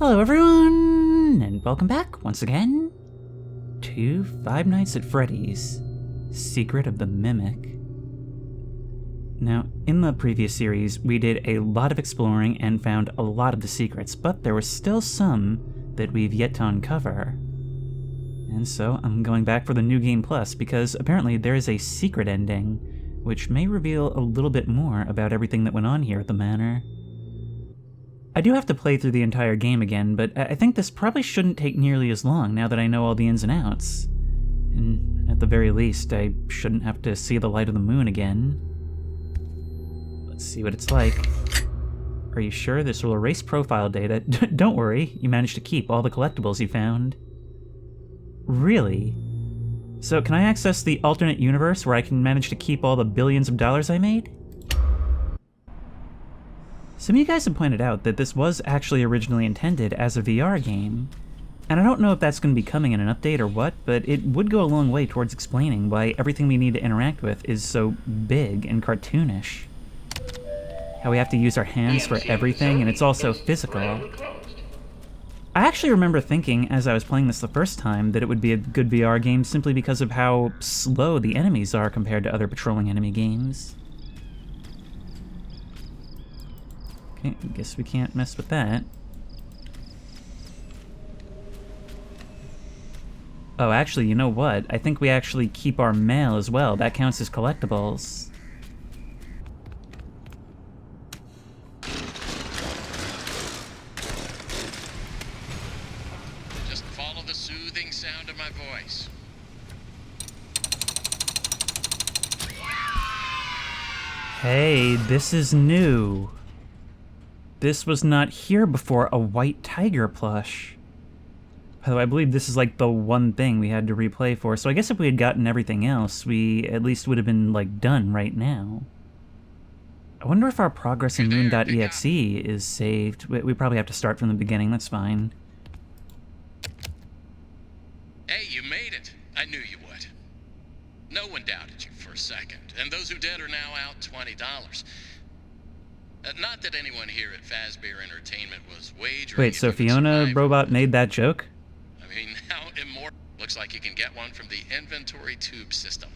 Hello everyone, and welcome back once again to Five Nights at Freddy's Secret of the Mimic. Now, in the previous series, we did a lot of exploring and found a lot of the secrets, but there were still some that we've yet to uncover. And so I'm going back for the New Game Plus because apparently there is a secret ending, which may reveal a little bit more about everything that went on here at the manor. I do have to play through the entire game again, but I think this probably shouldn't take nearly as long now that I know all the ins and outs. And at the very least, I shouldn't have to see the light of the moon again. Let's see what it's like. Are you sure this will erase profile data? Don't worry, you managed to keep all the collectibles you found. Really? So can I access the alternate universe where I can manage to keep all the billions of dollars I made? Some of you guys have pointed out that this was actually originally intended as a VR game, and I don't know if that's going to be coming in an update or what, but it would go a long way towards explaining why everything we need to interact with is so big and cartoonish. How we have to use our hands for everything, and it's also physical. I actually remember thinking, as I was playing this the first time, that it would be a good VR game simply because of how slow the enemies are compared to other patrolling enemy games. Okay, I guess we can't mess with that. Oh, actually, you know what? I think we actually keep our mail as well. That counts as collectibles. Just follow the soothing sound of my voice. Hey, this is new. This was not here before, a white tiger plush. By the way, I believe this is like the one thing we had to replay for, so I guess if we had gotten everything else, we at least would have been, like, done right now. I wonder if our progress in moon.exe is saved. We probably have to start from the beginning, that's fine. Hey, you made it. I knew you would. No one doubted you for a second, and those who did are now out $20. Not that anyone here at Fazbear Entertainment was wagering... Wait, so Fiona Robot made that joke? I mean, how immortal. Looks like you can get one from the inventory tube system.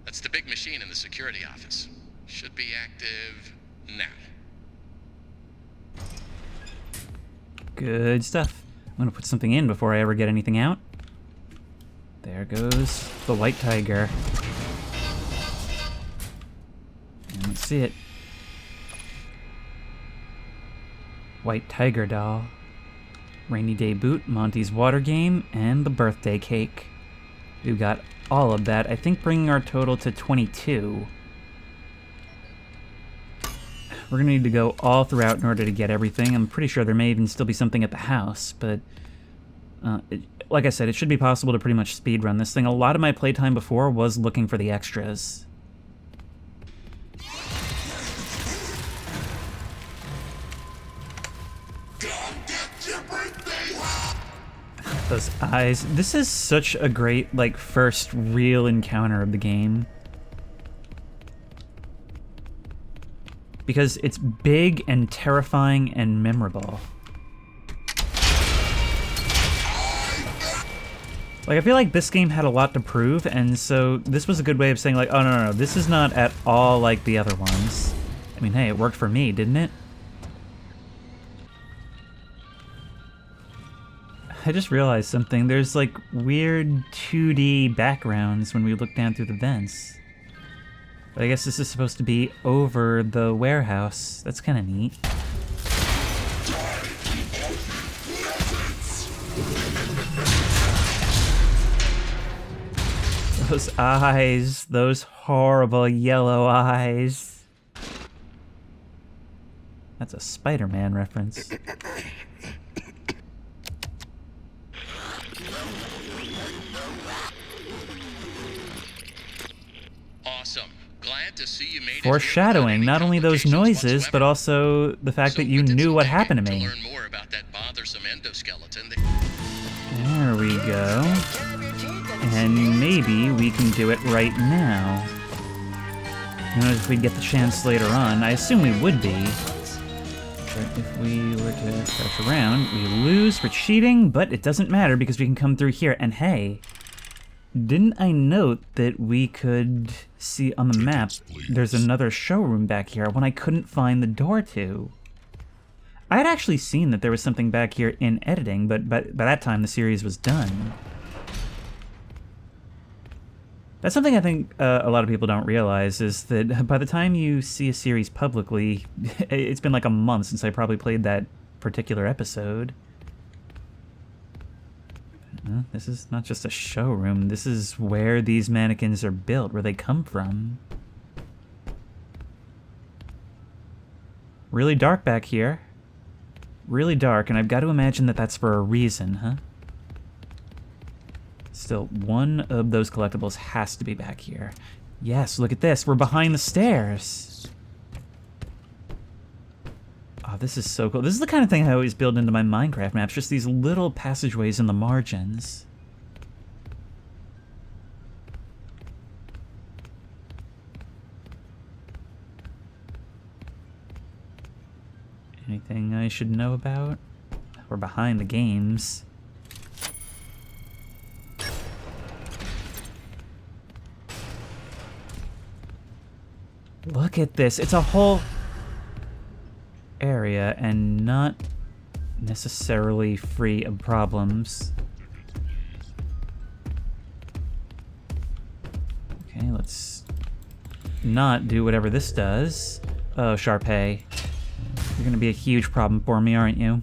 That's the big machine in the security office. Should be active now. Good stuff. I'm gonna put something in before I ever get anything out. There goes the white tiger. And let's see it. White tiger doll. Rainy day boot, Monty's water game, and the birthday cake. We've got all of that, I think bringing our total to 22. We're gonna need to go all throughout in order to get everything. I'm pretty sure there may even still be something at the house, but like I said, it should be possible to pretty much speedrun this thing. A lot of my playtime before was looking for the extras. Those eyes. This is such a great, like, first real encounter of the game. Because it's big and terrifying and memorable. Like, I feel like this game had a lot to prove, and so this was a good way of saying, like, oh, no, this is not at all like the other ones. I mean, hey, it worked for me, didn't it? I just realized something. There's, like, weird 2D backgrounds when we look down through the vents. But I guess this is supposed to be over the warehouse. That's kind of neat. Those eyes, those horrible yellow eyes. That's a Spider-Man reference. Awesome. Glad to see you made it. Foreshadowing not only those noises, but also the fact that you knew what happened to me. To learn more about that bothersome endoskeleton. There we go. And maybe we can do it right now. Who knows if we'd get the chance later on. I assume we would be. But if we were to crouch around, we lose for cheating, but it doesn't matter because we can come through here. And hey, didn't I note that we could see on the map there's another showroom back here when I couldn't find the door to? I had actually seen that there was something back here in editing, but by that time the series was done. That's something I think a lot of people don't realize, is that by the time you see a series publicly, it's been like a month since I probably played that particular episode. This is not just a showroom, this is where these mannequins are built, where they come from. Really dark back here. Really dark, and I've got to imagine that that's for a reason, huh? Still, one of those collectibles has to be back here. Yes, look at this. We're behind the stairs. Oh, this is so cool. This is the kind of thing I always build into my Minecraft maps, just these little passageways in the margins. Anything I should know about? We're behind the games. Look at this. It's a whole area and not necessarily free of problems. Okay, let's not do whatever this does. Oh, Sharpay. You're gonna be a huge problem for me, aren't you?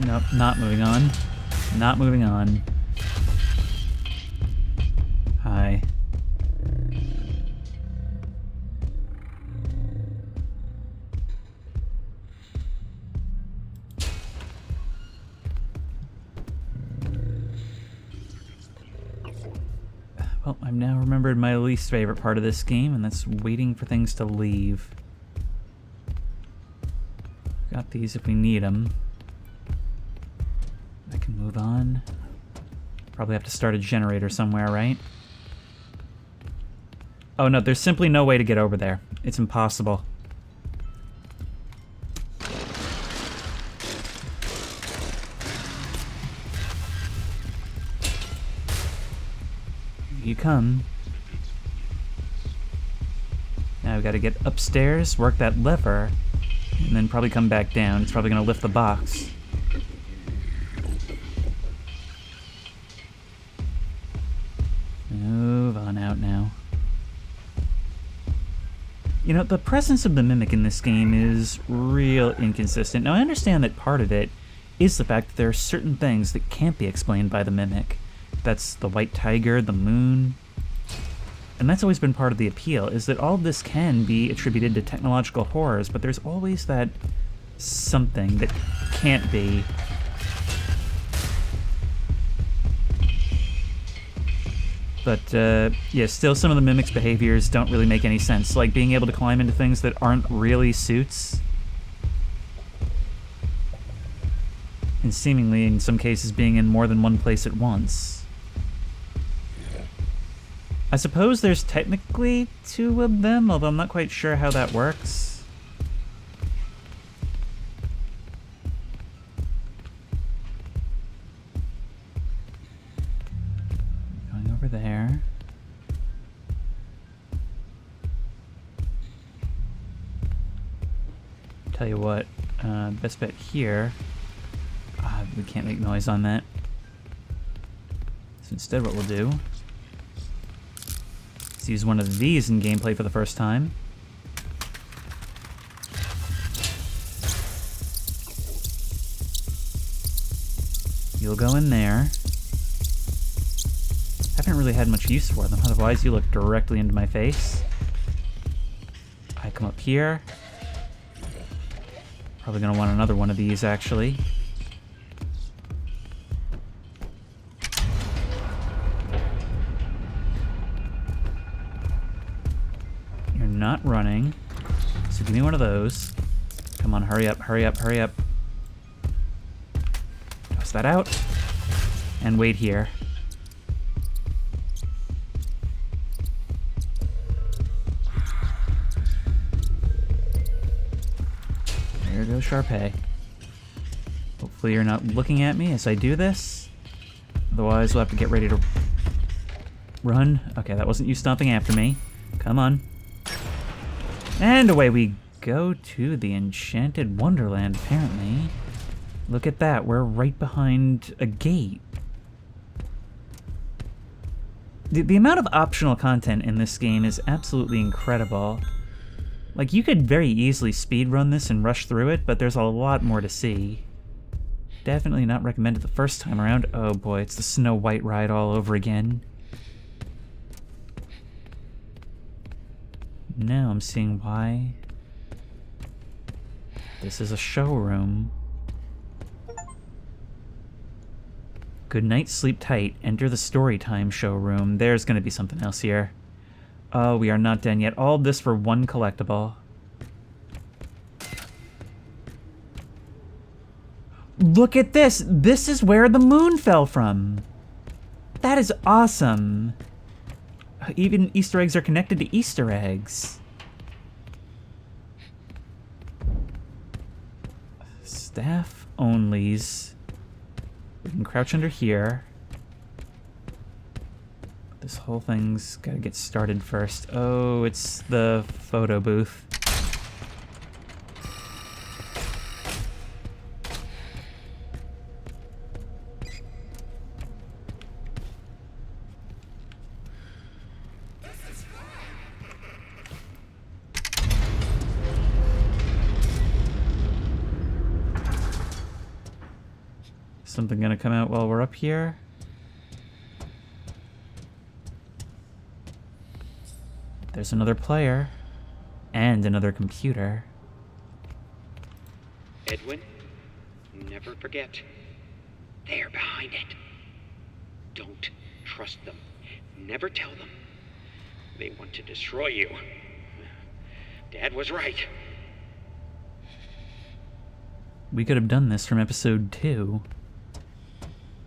Nope, not moving on. Not moving on. Hi. Well, I've now remembered my least favorite part of this game, and that's waiting for things to leave. Got these if we need them. I can move on. Probably have to start a generator somewhere, right? Oh no, there's simply no way to get over there. It's impossible. Here you come. Now we gotta get upstairs, work that lever, and then probably come back down. It's probably gonna lift the box. Move on out now. You know, the presence of the Mimic in this game is real inconsistent. Now, I understand that part of it is the fact that there are certain things that can't be explained by the Mimic. That's the white tiger, the moon. And that's always been part of the appeal, is that all of this can be attributed to technological horrors, but there's always that something that can't be. But, yeah, still some of the Mimic's behaviors don't really make any sense, like being able to climb into things that aren't really suits. And seemingly, in some cases, being in more than one place at once. I suppose there's technically two of them, although I'm not quite sure how that works. There. Tell you what, best bet here. We can't make noise on that. So instead what we'll do is use one of these in gameplay for the first time. You'll go in there. Haven't really had much use for them, otherwise you look directly into my face. I come up here. Probably gonna want another one of these, actually. You're not running, so give me one of those. Come on, hurry up, hurry up, hurry up. Bust that out. And wait here. There goes Sharpay. Hopefully you're not looking at me as I do this. Otherwise, we'll have to get ready to run. Okay, that wasn't you stomping after me. Come on. And away we go to the Enchanted Wonderland, apparently. Look at that, we're right behind a gate. The amount of optional content in this game is absolutely incredible. Like, you could very easily speedrun this and rush through it, but there's a lot more to see. Definitely not recommended the first time around. Oh boy, it's the Snow White ride all over again. Now I'm seeing why this is a showroom. Good night, sleep tight. Enter the Storytime showroom. There's gonna be something else here. Oh, we are not done yet. All this for one collectible. Look at this! This is where the moon fell from! That is awesome! Even Easter eggs are connected to Easter eggs. Staff onlys. We can crouch under here. This whole thing's gotta get started first. Oh, it's the photo booth. Something gonna come out while we're up here? There's another player. And another computer. Edwin, never forget. They're behind it. Don't trust them. Never tell them. They want to destroy you. Dad was right. We could have done this from episode 2.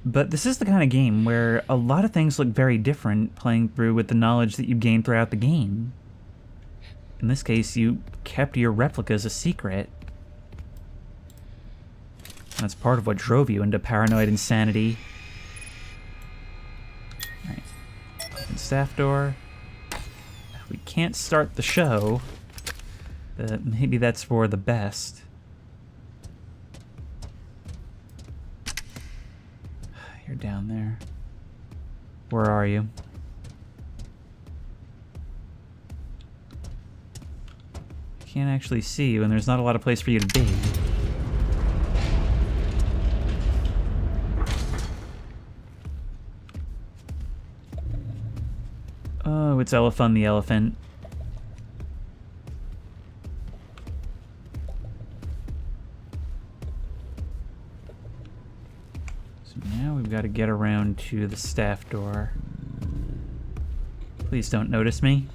But this is the kind of game where a lot of things look very different playing through with the knowledge that you gain throughout the game. In this case, you kept your replicas a secret. That's part of what drove you into paranoid insanity. Alright. Open staff door. We can't start the show, but maybe that's for the best. You're down there. Where are you? I can't actually see you, and there's not a lot of place for you to be. Oh, it's Elephant the elephant. Got to get around to the staff door. Please don't notice me.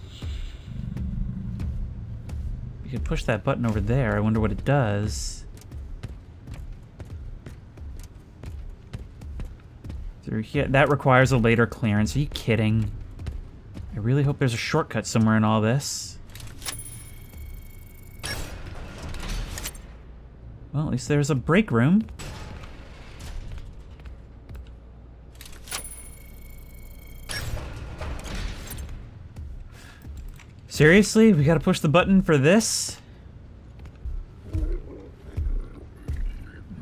You could push that button over there. I wonder what it does. Through here. That requires a later clearance. Are you kidding? I really hope there's a shortcut somewhere in all this. Well, at least there's a break room. Seriously? We gotta push the button for this?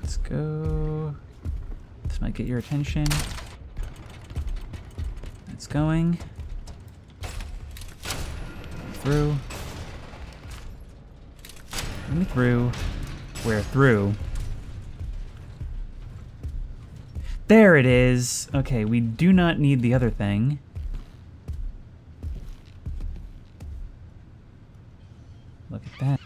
Let's go. This might get your attention. It's going. Through. Let me through. Where through? There it is! Okay, we do not need the other thing. Look at that.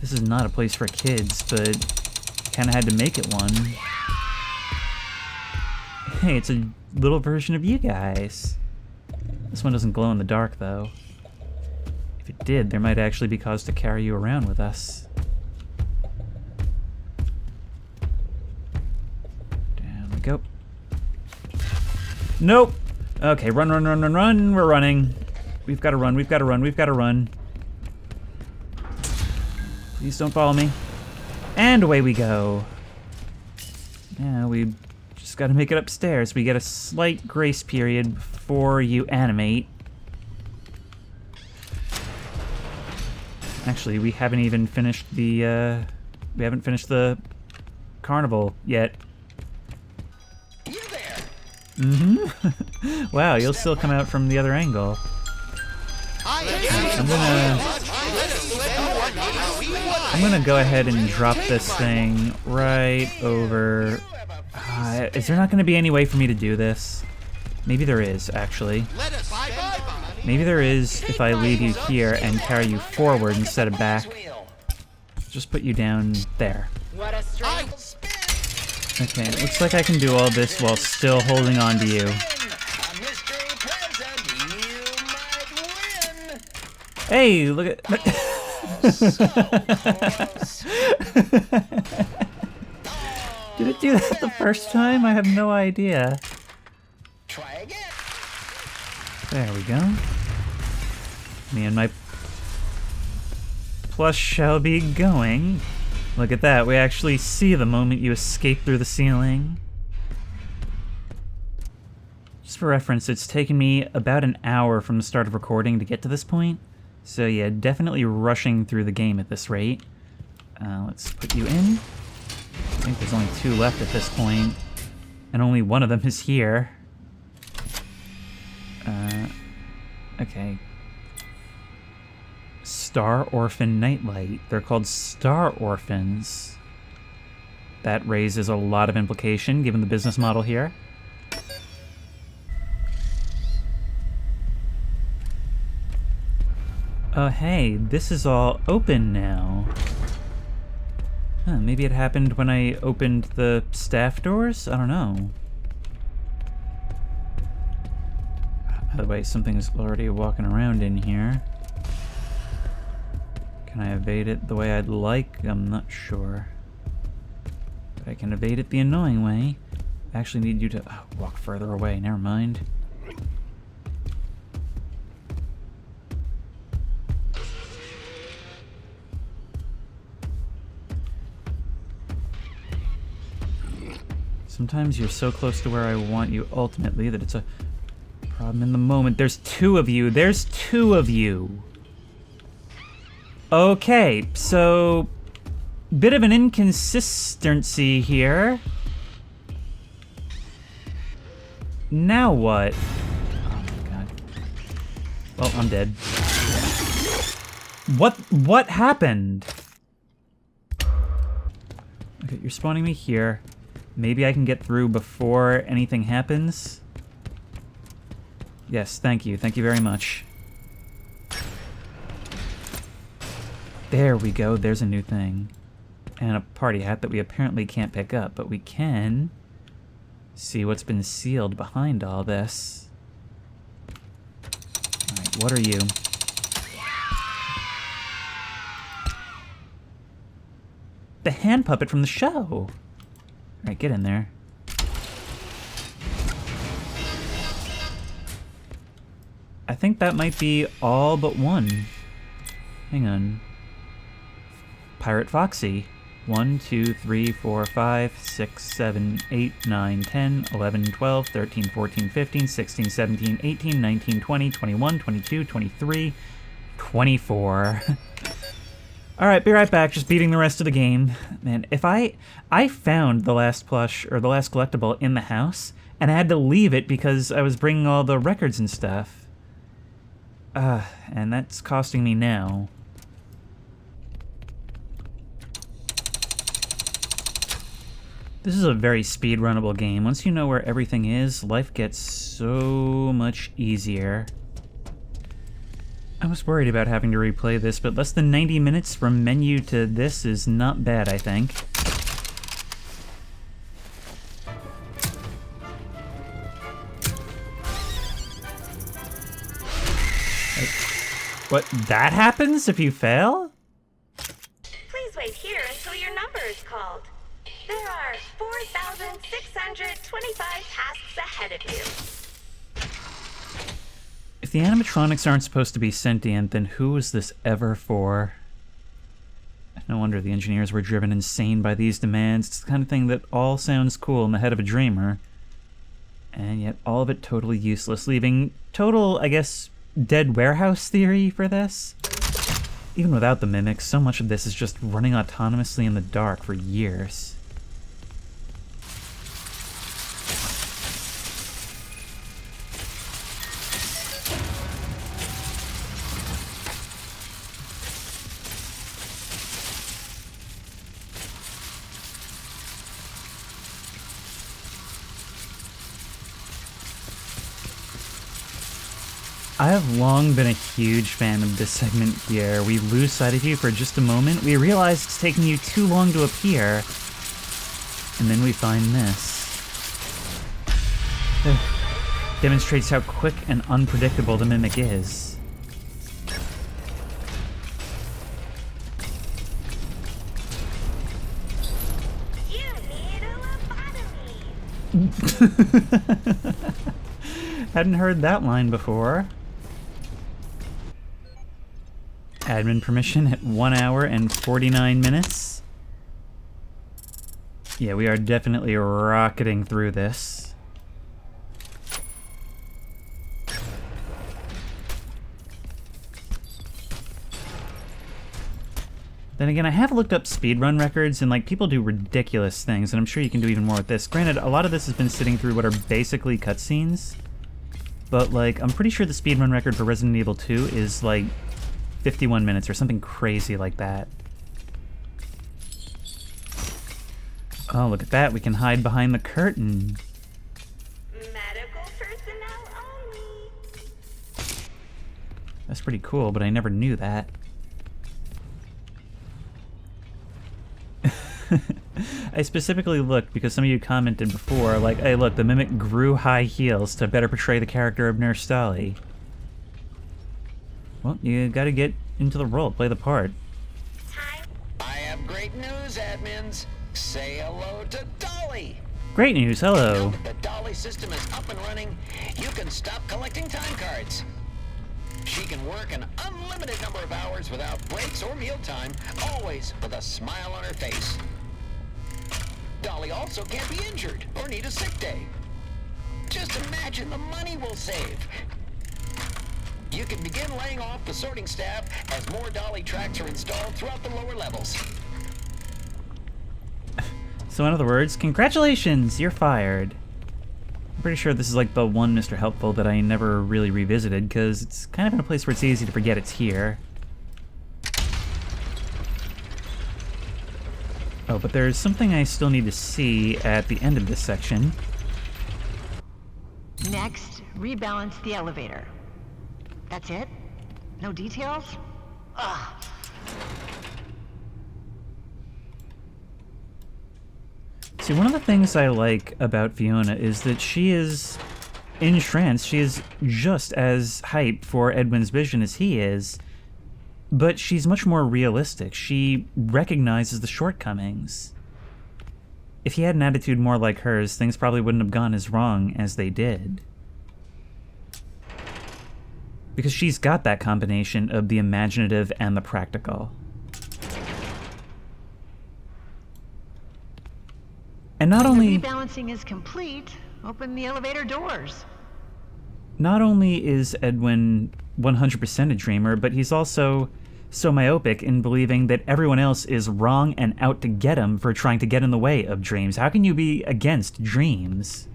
This is not a place for kids, but kind of had to make it one. Hey, it's a little version of you guys. This one doesn't glow in the dark, though. If it did, there might actually be cause to carry you around with us. Down we go. Nope! Okay, run, run, run, run, run! We're running. We've gotta run, we've gotta run, we've gotta run. Please don't follow me. And away we go. Now we just gotta make it upstairs. We get a slight grace period before you animate. Actually, we haven't even finished the, carnival yet. You there? Mm-hmm. Wow, you'll still come out from the other angle. I'm gonna go ahead and drop this thing right over. Is there not gonna be any way for me to do this? Maybe there is, actually. Maybe there is if I leave you here and carry you forward instead of back. Just put you down there. Okay, it looks like I can do all this while still holding on to you. Hey, look at... Did it do that the first time? I have no idea. Try again. There we go. Me and my plush shall be going. Look at that, we actually see the moment you escape through the ceiling. Just for reference, it's taken me about an hour from the start of recording to get to this point. So yeah, definitely rushing through the game at this rate. Let's put you in. I think there's only 2 left at this point, and only one of them is here. Okay. Star Orphan Nightlight. They're called Star Orphans. That raises a lot of implication given the business model here. Oh hey, this is all open now. Huh, maybe it happened when I opened the staff doors? I don't know. By the way, something's already walking around in here. Can I evade it the way I'd like? I'm not sure. But I can evade it the annoying way. I actually need you to walk further away, never mind. Sometimes you're so close to where I want you ultimately that it's a problem in the moment. There's 2 of you. There's 2 of you. Okay, so bit of an inconsistency here. Now what? Oh my god. Well, I'm dead. What happened? Okay, you're spawning me here. Maybe I can get through before anything happens. Yes, thank you. Thank you very much. There we go. There's a new thing. And a party hat that we apparently can't pick up, but we can see what's been sealed behind all this. Alright, what are you? The hand puppet from the show! Alright, get in there. I think that might be all but one. Hang on. Pirate Foxy. 1, 2, 3, 4, 5, 6, 7, 8, 9, 10, 11, 12, 13, 14, 15, 16, 17, 18, 19, 20, 21, 22, 23, 24. Alright, be right back, just beating the rest of the game. Man, if I found the last plush, or the last collectible in the house, and I had to leave it because I was bringing all the records and stuff. And that's costing me now. This is a very speedrunnable game. Once you know where everything is, life gets so much easier. I was worried about having to replay this, but less than 90 minutes from menu to this is not bad, I think. What, that happens if you fail? Please wait here until your number is called. There are 4,625 tasks ahead of you. If the animatronics aren't supposed to be sentient, then who was this ever for? No wonder the engineers were driven insane by these demands. It's the kind of thing that all sounds cool in the head of a dreamer, and yet all of it totally useless, leaving total, I guess, dead warehouse theory for this. Even without the mimics, so much of this is just running autonomously in the dark for years. I have long been a huge fan of this segment here. We lose sight of you for just a moment, we realize it's taking you too long to appear, and then we find this. Demonstrates how quick and unpredictable the mimic is. You need a lobotomy. Hadn't heard that line before. Admin permission at 1 hour and 49 minutes. Yeah, we are definitely rocketing through this. Then again, I have looked up speedrun records, and like, people do ridiculous things, and I'm sure you can do even more with this. Granted, a lot of this has been sitting through what are basically cutscenes, but like, I'm pretty sure the speedrun record for Resident Evil 2 is like 51 minutes or something crazy like that. Oh, look at that. We can hide behind the curtain. Medical personnel only. That's pretty cool, but I never knew that. I specifically looked because some of you commented before, like, hey look, the mimic grew high heels to better portray the character of Nurse Dolly. Well, you gotta get into the role, play the part. I have great news, admins. Say hello to Dolly. Great news, hello. Now that the Dolly system is up and running, you can stop collecting time cards. She can work an unlimited number of hours without breaks or mealtime, always with a smile on her face. Dolly also can't be injured or need a sick day. Just imagine the money we'll save. You can begin laying off the sorting staff as more Dolly tracks are installed throughout the lower levels. So in other words, congratulations, you're fired. I'm pretty sure this is like the one Mr. Helpful that I never really revisited, because it's kind of in a place where it's easy to forget it's here. Oh, but there's something I still need to see at the end of this section. Next, rebalance the elevator. That's it? No details? Ugh. See, one of the things I like about Fiona is that she is entranced. She is just as hyped for Edwin's vision as he is, but she's much more realistic. She recognizes the shortcomings. If he had an attitude more like hers, things probably wouldn't have gone as wrong as they did. Because she's got that combination of the imaginative and the practical. And not only... The rebalancing is complete. Open the elevator doors. Not only is Edwin 100% a dreamer, but he's also so myopic in believing that everyone else is wrong and out to get him for trying to get in the way of dreams. How can you be against dreams?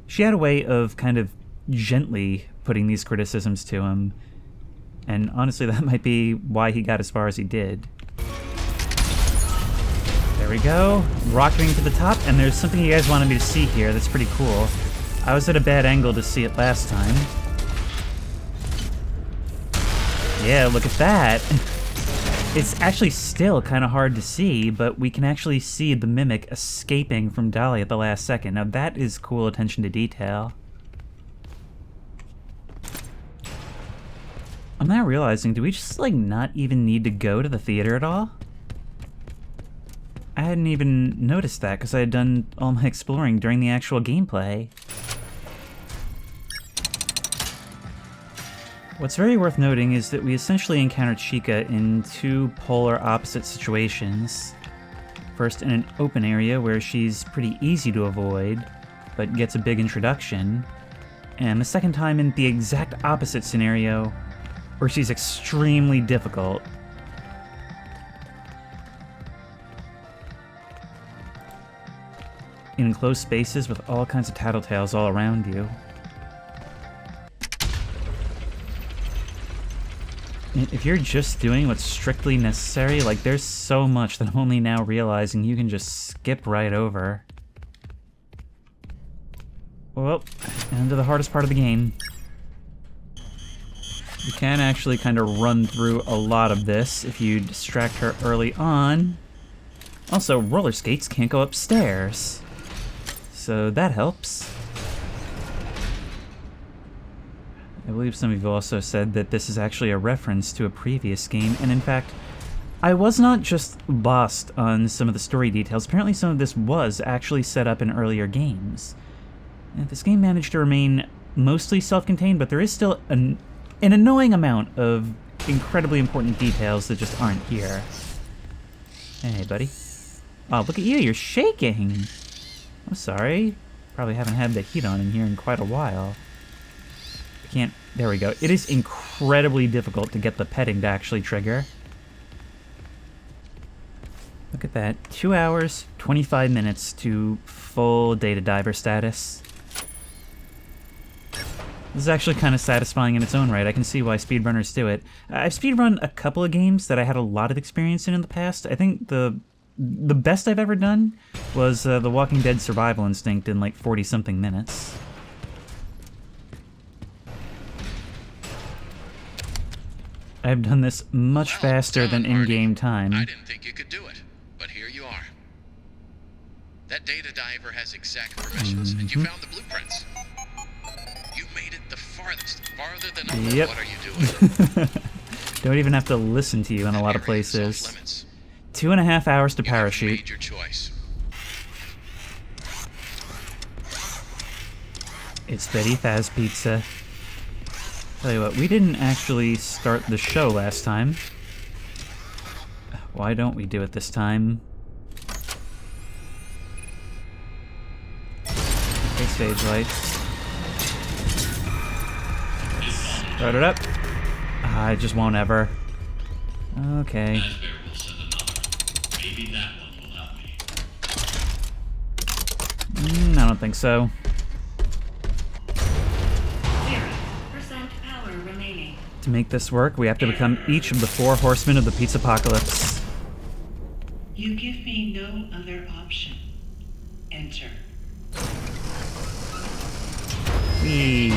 She had a way of kind of gently putting these criticisms to him, and honestly that might be why he got as far as he did. There we go, rocketing to the top, and there's something you guys wanted me to see here that's pretty cool. I was at a bad angle to see it last time. Yeah, look at that. It's actually still kind of hard to see, but we can actually see the mimic escaping from Dolly at the last second. Now that is cool attention to detail. I'm now realizing, do we just, like, not even need to go to the theater at all? I hadn't even noticed that because I had done all my exploring during the actual gameplay. What's very worth noting is that we essentially encountered Chica in two polar opposite situations. First in an open area where she's pretty easy to avoid, but gets a big introduction. And the second time in the exact opposite scenario, where she's extremely difficult. In enclosed spaces with all kinds of tattletales all around you. If you're just doing what's strictly necessary, like, there's so much that I'm only now realizing you can just skip right over. Well, and to the hardest part of the game. You can actually kind of run through a lot of this if you distract her early on. Also, roller skates can't go upstairs, so that helps. I believe some of you also said that this is actually a reference to a previous game, and in fact, I was not just lost on some of the story details. Apparently some of this was actually set up in earlier games. And this game managed to remain mostly self-contained, but there is still an annoying amount of incredibly important details that just aren't here. Hey, buddy. Oh, look at you, you're shaking! I'm sorry. Probably haven't had the heat on in here in quite a while. Can't. There we go. It is incredibly difficult to get the petting to actually trigger. Look at that. 2 hours, 25 minutes to full data diver status. This is actually kind of satisfying in its own right. I can see why speedrunners do it. I've speedrun a couple of games that I had a lot of experience in the past. I think the best I've ever done was The Walking Dead Survival Instinct in like 40-something minutes. I've done this much faster than in-game time. I didn't think you could do it, but here you are. That data diver has exact permissions, and you found the blueprints. You made it the farthest, farther than I. Yep. What are you doing? Don't even have to listen to you in a lot of places. 2.5 hours to parachute. You made your choice. It's Betty Faz Pizza. Tell you what, we didn't actually start the show last time. Why don't we do it this time? Okay, stage lights. Start it up. I just won't ever. Okay. I don't think so. To make this work, we have to become each of the 4 horsemen of the Pizza Apocalypse. You give me no other option. Enter. Whee.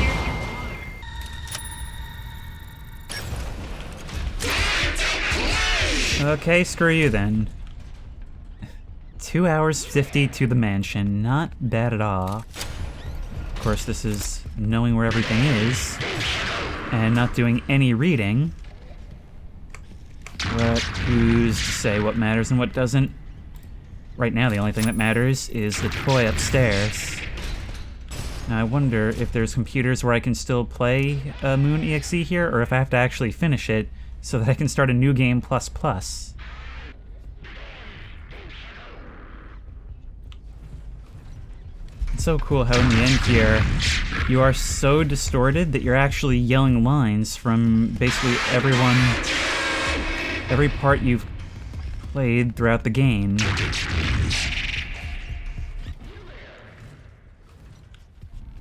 Okay, screw you then. 2 hours 50 to the mansion. Not bad at all. Of course, this is knowing where everything is. And not doing any reading. But who's to say what matters and what doesn't? Right now, the only thing that matters is the toy upstairs. Now, I wonder if there's computers where I can still play Moon EXE here, or if I have to actually finish it so that I can start a new game ++. It's so cool how in the end here, you are so distorted that you're actually yelling lines from basically every part you've played throughout the game.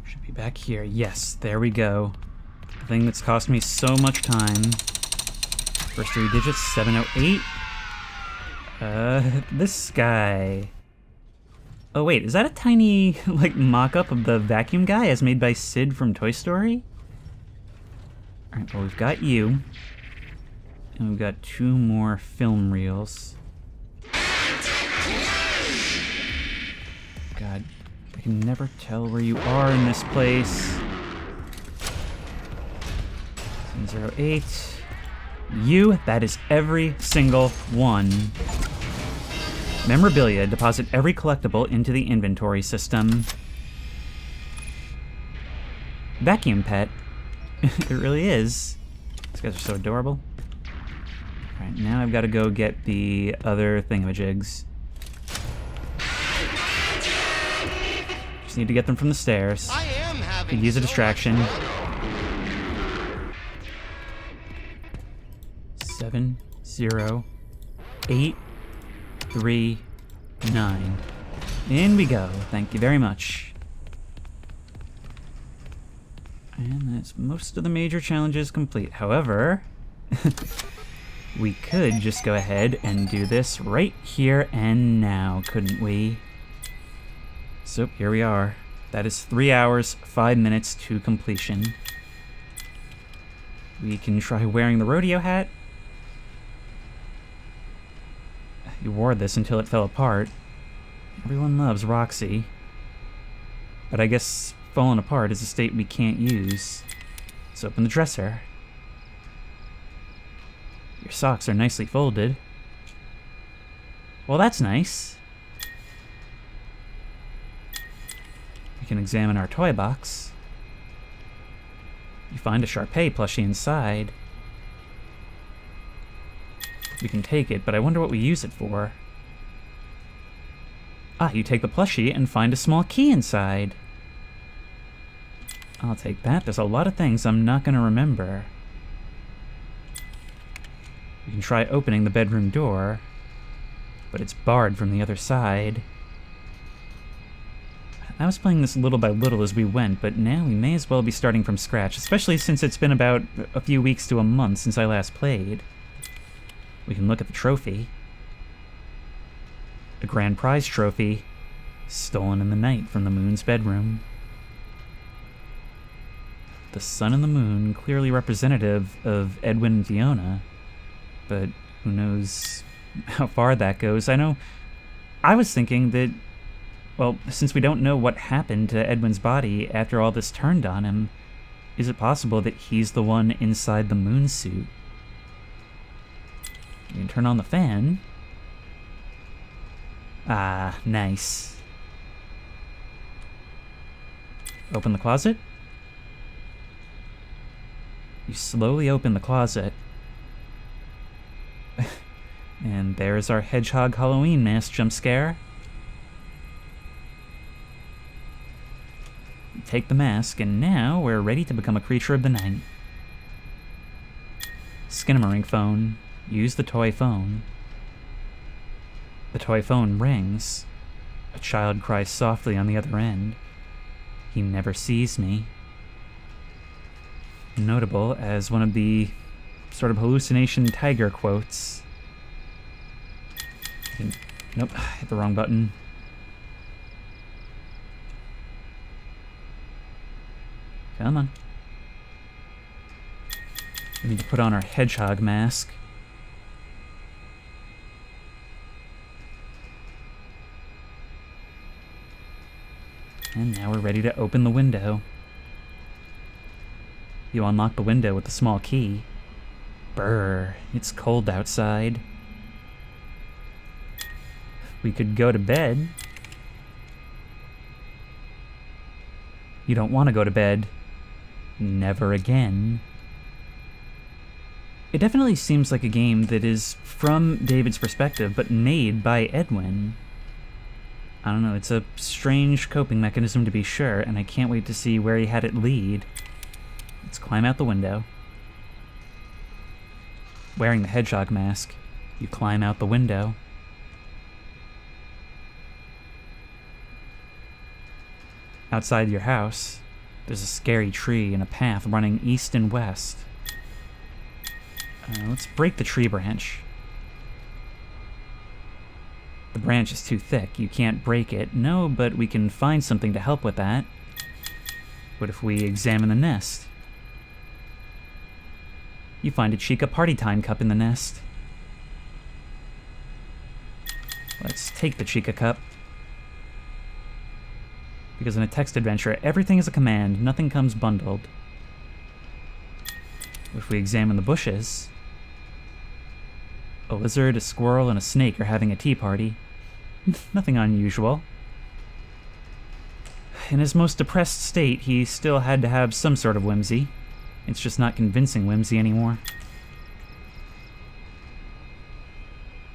Should be back here. Yes, there we go. The thing that's cost me so much time. First 3 digits, 708. This guy. Oh wait, is that a tiny, like, mock-up of the vacuum guy as made by Sid from Toy Story? Alright, well, we've got you. And we've got 2 more film reels. God, I can never tell where you are in this place. 708. You, that is every single one. Memorabilia, deposit every collectible into the inventory system. Vacuum pet. It really is. These guys are so adorable. Alright, now I've got to go get the other thingamajigs. Just need to get them from the stairs. Could use a distraction. 7, 0, 8, 3, 9. In we go. Thank you very much. And that's most of the major challenges complete. However, we could just go ahead and do this right here and now, couldn't we? So here we are. That is 3 hours, 5 minutes to completion. We can try wearing the rodeo hat. You wore this until it fell apart. Everyone loves Roxy. But I guess falling apart is a state we can't use. Let's open the dresser. Your socks are nicely folded. Well, that's nice. We can examine our toy box. You find a Sharpay plushie inside. We can take it, but I wonder what we use it for. Ah, you take the plushie and find a small key inside. I'll take that. There's a lot of things I'm not going to remember. We can try opening the bedroom door, but it's barred from the other side. I was playing this little by little as we went, but now we may as well be starting from scratch, especially since it's been about a few weeks to a month since I last played. We can look at the trophy. A grand prize trophy, stolen in the night from the moon's bedroom. The sun and the moon, clearly representative of Edwin and Fiona, but who knows how far that goes. I know, I was thinking that, well, since we don't know what happened to Edwin's body after all this turned on him, is it possible that he's the one inside the moon suit? You can turn on the fan. Ah, nice. Open the closet. You slowly open the closet. And there's our hedgehog Halloween mask jump scare. You take the mask, and now we're ready to become a creature of the night. Skinamarink phone. Use the toy phone. The toy phone rings. A child cries softly on the other end. He never sees me. Notable as one of the sort of hallucination tiger quotes. Nope, hit the wrong button. Come on. We need to put on our hedgehog mask. And now we're ready to open the window. You unlock the window with the small key. Brr, it's cold outside. We could go to bed. You don't want to go to bed. Never again. It definitely seems like a game that is from David's perspective, but made by Edwin. I don't know, it's a strange coping mechanism to be sure, and I can't wait to see where he had it lead. Let's climb out the window. Wearing the hedgehog mask, you climb out the window. Outside your house, there's a scary tree and a path running east and west. Let's break the tree branch. The branch is too thick, you can't break it. No, but we can find something to help with that. What if we examine the nest? You find a Chica Party Time cup in the nest. Let's take the Chica cup. Because in a text adventure, everything is a command, nothing comes bundled. If we examine the bushes, a lizard, a squirrel, and a snake are having a tea party. Nothing unusual. In his most depressed state, he still had to have some sort of whimsy. It's just not convincing whimsy anymore.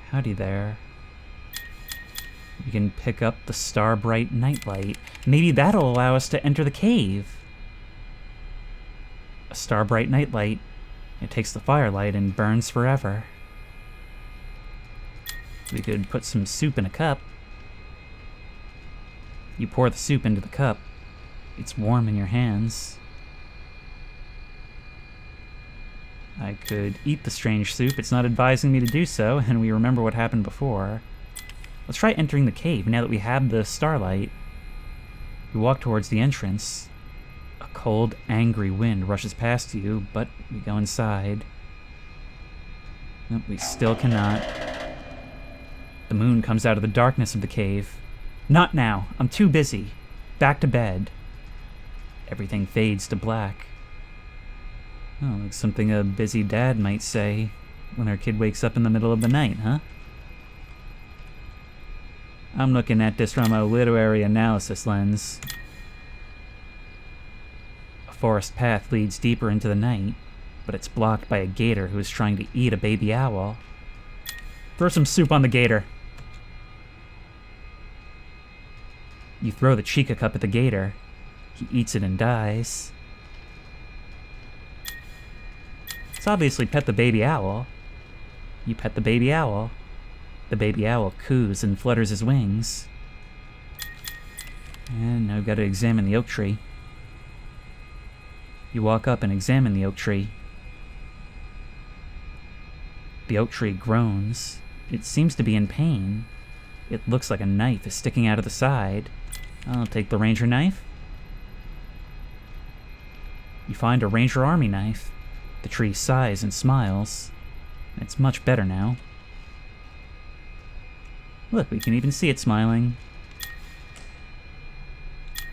Howdy there. We can pick up the star-bright nightlight. Maybe that'll allow us to enter the cave. A star-bright nightlight. It takes the firelight and burns forever. We could put some soup in a cup. You pour the soup into the cup. It's warm in your hands. I could eat the strange soup. It's not advising me to do so, and we remember what happened before. Let's try entering the cave now that we have the starlight. We walk towards the entrance. A cold, angry wind rushes past you, but we go inside. Nope, we still cannot. The moon comes out of the darkness of the cave. Not now. I'm too busy. Back to bed. Everything fades to black. Oh, like something a busy dad might say when our kid wakes up in the middle of the night, huh? I'm looking at this from a literary analysis lens. A forest path leads deeper into the night, but it's blocked by a gator who is trying to eat a baby owl. Throw some soup on the gator. You throw the chica cup at the gator. He eats it and dies. It's obviously pet the baby owl. You pet the baby owl. The baby owl coos and flutters his wings. And now we've got to examine the oak tree. You walk up and examine the oak tree. The oak tree groans. It seems to be in pain. It looks like a knife is sticking out of the side. I'll take the ranger knife. You find a ranger army knife. The tree sighs and smiles. It's much better now. Look, we can even see it smiling.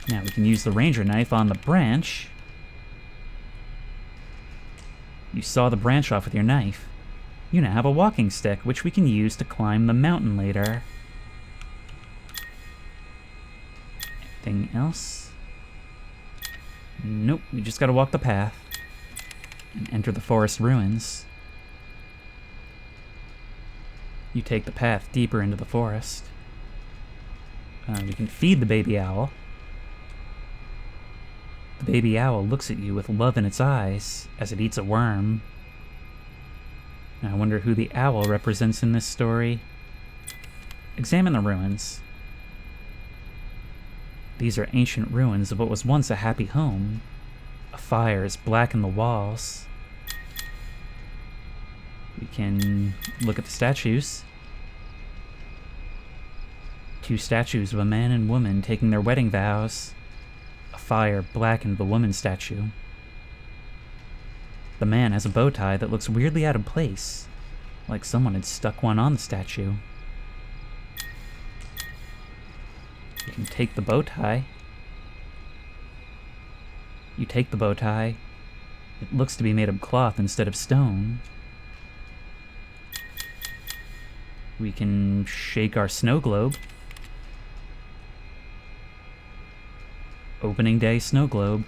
Now we can use the ranger knife on the branch. You saw the branch off with your knife. You now have a walking stick, which we can use to climb the mountain later. Anything else? Nope, we just gotta walk the path and enter the forest ruins. You take the path deeper into the forest. We can feed the baby owl. The baby owl looks at you with love in its eyes as it eats a worm. Now, I wonder who the owl represents in this story. Examine the ruins. These are ancient ruins of what was once a happy home. A fire is blackened the walls. We can look at the statues. Two statues of a man and woman taking their wedding vows. A fire blackened the woman's statue. The man has a bow tie that looks weirdly out of place, like someone had stuck one on the statue. You can take the bow tie. You take the bow tie. It looks to be made of cloth instead of stone. We can shake our snow globe. Opening day snow globe.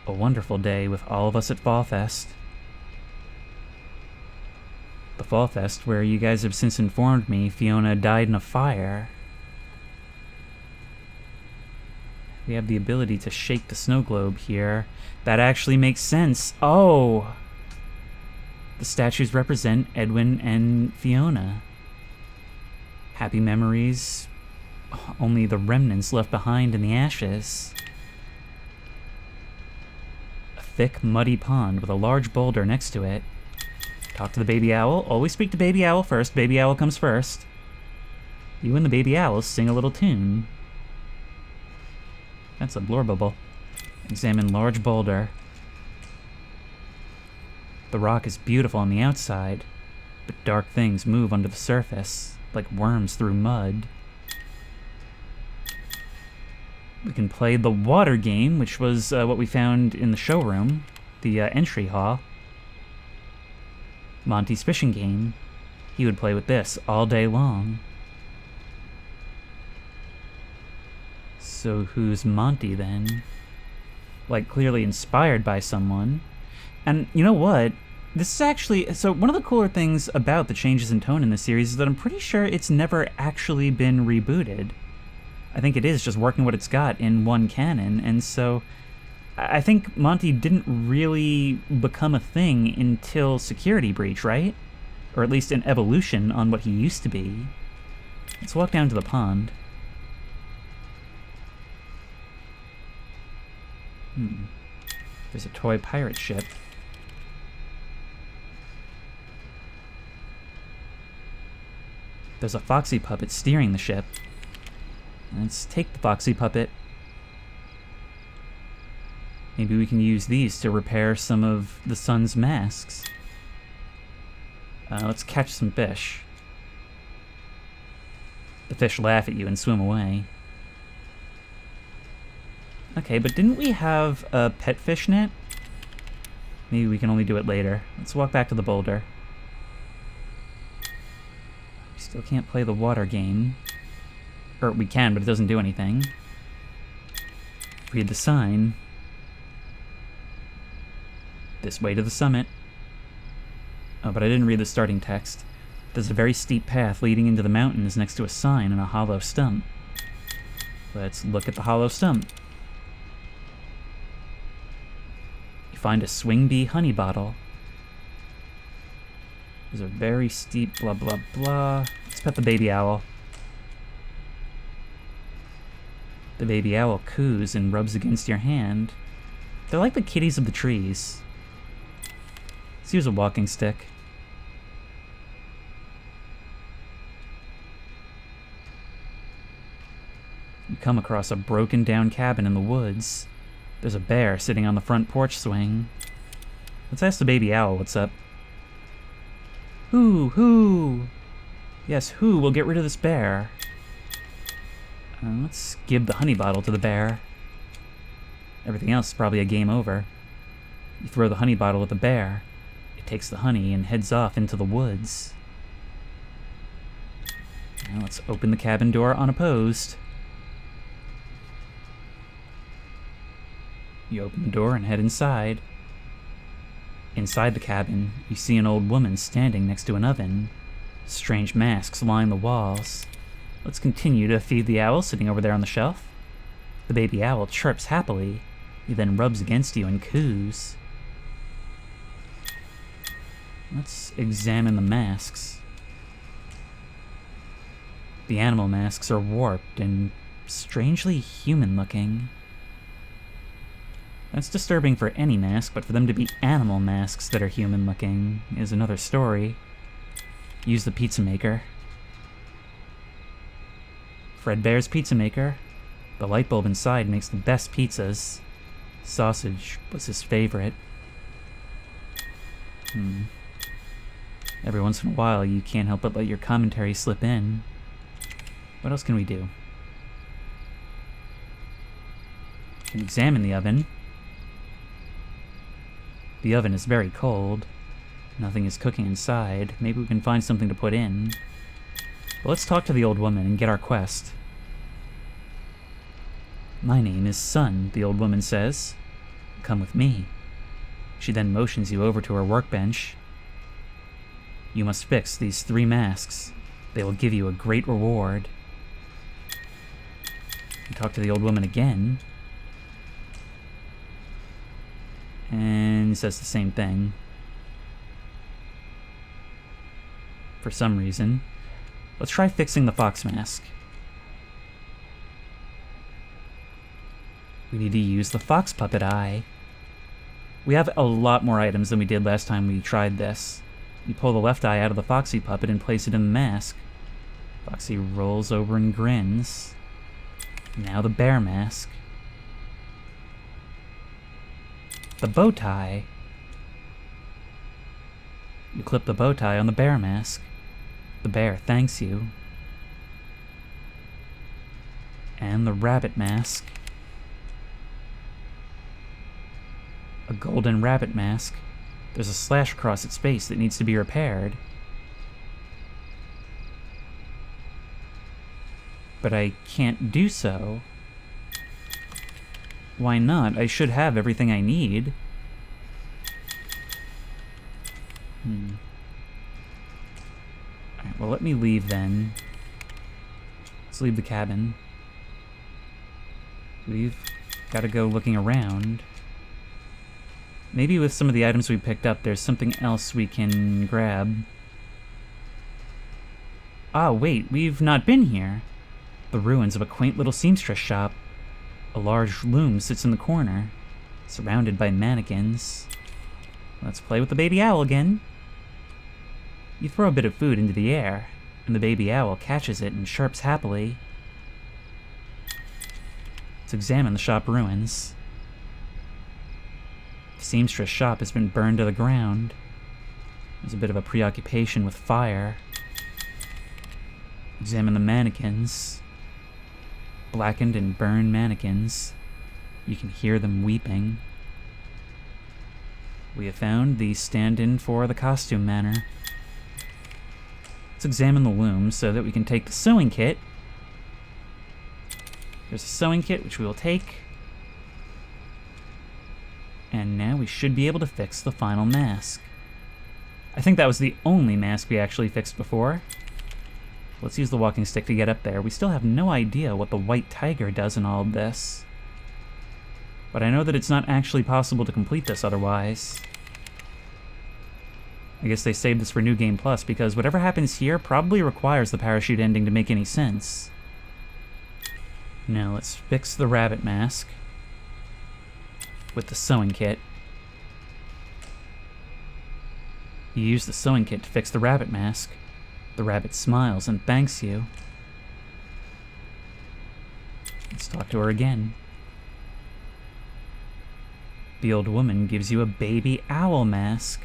A wonderful day with all of us at Fall Fest. The Fall Fest where you guys have since informed me Fiona died in a fire. We have the ability to shake the snow globe here. That actually makes sense. Oh! The statues represent Edwin and Fiona. Happy memories. Only the remnants left behind in the ashes. A thick, muddy pond with a large boulder next to it. Talk to the baby owl. Always speak to baby owl first. Baby owl comes first. You and the baby owl sing a little tune. That's a blorbubble. Examine large boulder. The rock is beautiful on the outside, but dark things move under the surface, like worms through mud. We can play the water game, which was what we found in the showroom, the entry hall. Monty's fishing game. He would play with this all day long. So who's Monty then? Like, clearly inspired by someone. And you know what? This is actually... So one of the cooler things about the changes in tone in this series is that I'm pretty sure it's never actually been rebooted. I think it is just working what it's got in one canon, and so... I think Monty didn't really become a thing until Security Breach, right? Or at least an evolution on what he used to be. Let's walk down to the pond. There's a toy pirate ship. There's a Foxy puppet steering the ship. Let's take the Foxy puppet. Maybe we can use these to repair some of the sun's masks. Let's catch some fish. The fish laugh at you and swim away. Okay, but didn't we have a pet fish net? Maybe we can only do it later. Let's walk back to the boulder. We still can't play the water game. Or we can, but it doesn't do anything. Read the sign. This way to the summit. Oh, but I didn't read the starting text. There's a very steep path leading into the mountains next to a sign and a hollow stump. Let's look at the hollow stump. You find a swing bee honey bottle. There's a very steep blah blah blah. Let's pet the baby owl. The baby owl coos and rubs against your hand. They're like the kitties of the trees. Let's use a walking stick. You come across a broken down cabin in the woods. There's a bear sitting on the front porch swing. Let's ask the baby owl what's up. Who? Yes, who will get rid of this bear? Let's give the honey bottle to the bear. Everything else is probably a game over. You throw the honey bottle at the bear. It takes the honey and heads off into the woods. Now let's open the cabin door unopposed. You open the door and head inside. Inside the cabin, you see an old woman standing next to an oven. Strange masks line the walls. Let's continue to feed the owl sitting over there on the shelf. The baby owl chirps happily. He then rubs against you and coos. Let's examine the masks. The animal masks are warped and strangely human-looking. That's disturbing for any mask, but for them to be animal masks that are human-looking is another story. Use the pizza maker. Fredbear's Pizza Maker. The light bulb inside makes the best pizzas. Sausage was his favorite. Every once in a while, you can't help but let your commentary slip in. What else can we do? We can examine the oven. The oven is very cold. Nothing is cooking inside. Maybe we can find something to put in. But let's talk to the old woman and get our quest. My name is Sun, the old woman says. Come with me. She then motions you over to her workbench. You must fix these 3 masks. They will give you a great reward. You talk to the old woman again. And says the same thing. For some reason. Let's try fixing the fox mask. We need to use the fox puppet eye. We have a lot more items than we did last time we tried this. You pull the left eye out of the Foxy puppet and place it in the mask. Foxy rolls over and grins. Now the bear mask. The bow tie. You clip the bow tie on the bear mask. The bear thanks you. And the rabbit mask. A golden rabbit mask. There's a slash across its face that needs to be repaired. But I can't do so. Why not? I should have everything I need. Alright, well, let me leave then. Let's leave the cabin. We've got to go looking around. Maybe with some of the items we picked up, there's something else we can grab. Ah, wait, we've not been here. The ruins of a quaint little seamstress shop. A large loom sits in the corner, surrounded by mannequins. Let's play with the baby owl again. You throw a bit of food into the air, and the baby owl catches it and chirps happily. Let's examine the shop ruins. The seamstress shop has been burned to the ground. There's a bit of a preoccupation with fire. Examine the mannequins. Blackened and burned mannequins. You can hear them weeping. We have found the stand-in for the costume manor. Let's examine the loom so that we can take the sewing kit. There's a sewing kit which we will take. And now we should be able to fix the final mask. I think that was the only mask we actually fixed before. Let's use the walking stick to get up there. We still have no idea what the white tiger does in all of this. But I know that it's not actually possible to complete this otherwise. I guess they saved this for New Game Plus, because whatever happens here probably requires the parachute ending to make any sense. Now let's fix the rabbit mask with the sewing kit. You use the sewing kit to fix the rabbit mask. The rabbit smiles and thanks you. Let's talk to her again. The old woman gives you a baby owl mask.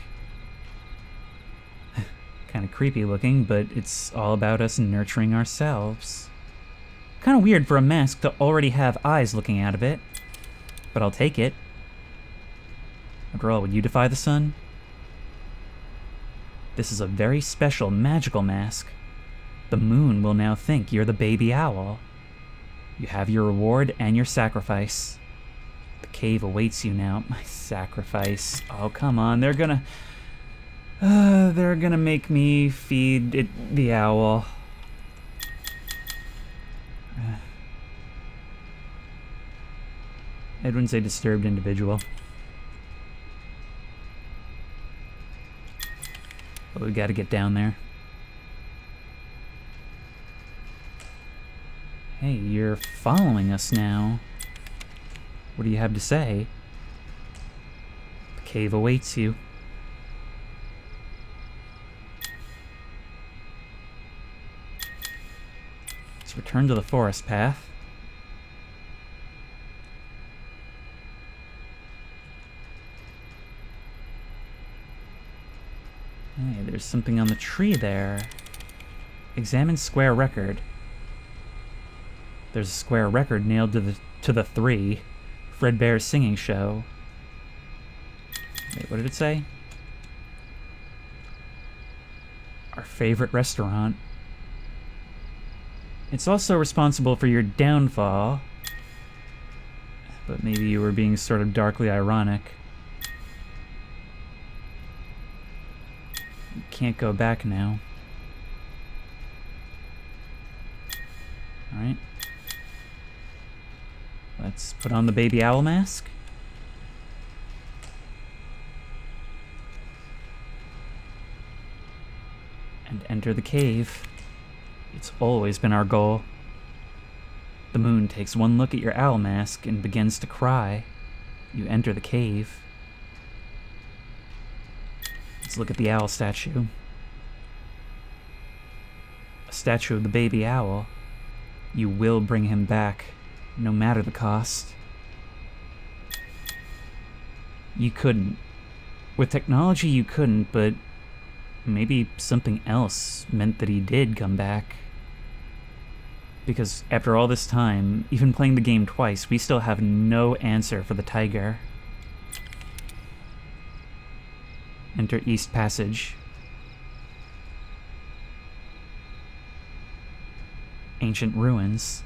Kind of creepy looking, but it's all about us nurturing ourselves. Kind of weird for a mask to already have eyes looking out of it, but I'll take it. After all, would you defy the sun? This is a very special magical mask. The moon will now think you're the baby owl. You have your reward and your sacrifice. The cave awaits you now. My sacrifice. Oh, come on. They're gonna make me feed it the owl. Edwin's a disturbed individual. But we gotta get down there. Hey, you're following us now. What do you have to say? The cave awaits you. Let's return to the forest path. Hey, there's something on the tree there. Examine square record. There's a square record nailed to the 3. Fredbear's singing show. Wait, what did it say? Our favorite restaurant. It's also responsible for your downfall. But maybe you were being sort of darkly ironic. You can't go back now. Alright. Let's put on the baby owl mask. And enter the cave. It's always been our goal. The moon takes one look at your owl mask and begins to cry. You enter the cave. Let's look at the owl statue. A statue of the baby owl. You will bring him back, no matter the cost. You couldn't. With technology you couldn't, but maybe something else meant that he did come back. Because after all this time, even playing the game twice, we still have no answer for the tiger. Enter East Passage. Ancient ruins.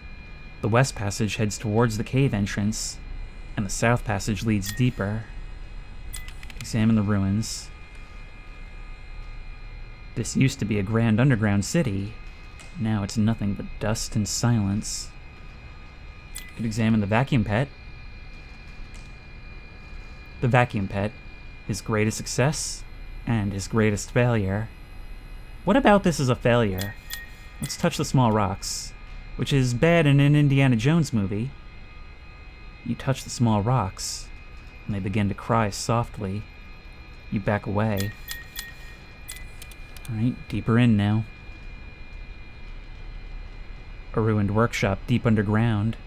The West Passage heads towards the cave entrance, and the South Passage leads deeper. Examine the ruins. This used to be a grand underground city. Now it's nothing but dust and silence. Could examine the vacuum pet. The vacuum pet, his greatest success and his greatest failure. What about this is a failure? Let's touch the small rocks, which is bad in an Indiana Jones movie. You touch the small rocks, and they begin to cry softly. You back away. Alright, deeper in now. A ruined workshop deep underground.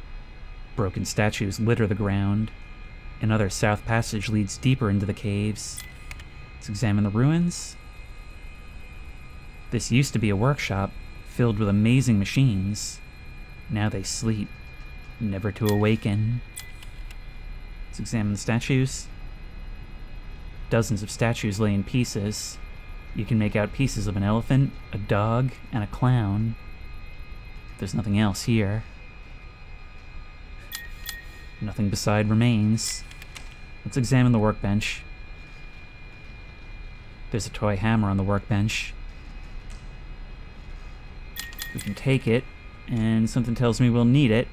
Broken statues litter the ground. Another south passage leads deeper into the caves. Let's examine the ruins. This used to be a workshop filled with amazing machines. Now they sleep, never to awaken. Let's examine the statues. Dozens of statues lay in pieces. You can make out pieces of an elephant, a dog, and a clown. There's nothing else here. Nothing beside remains. Let's examine the workbench. There's a toy hammer on the workbench. We can take it, and something tells me we'll need it.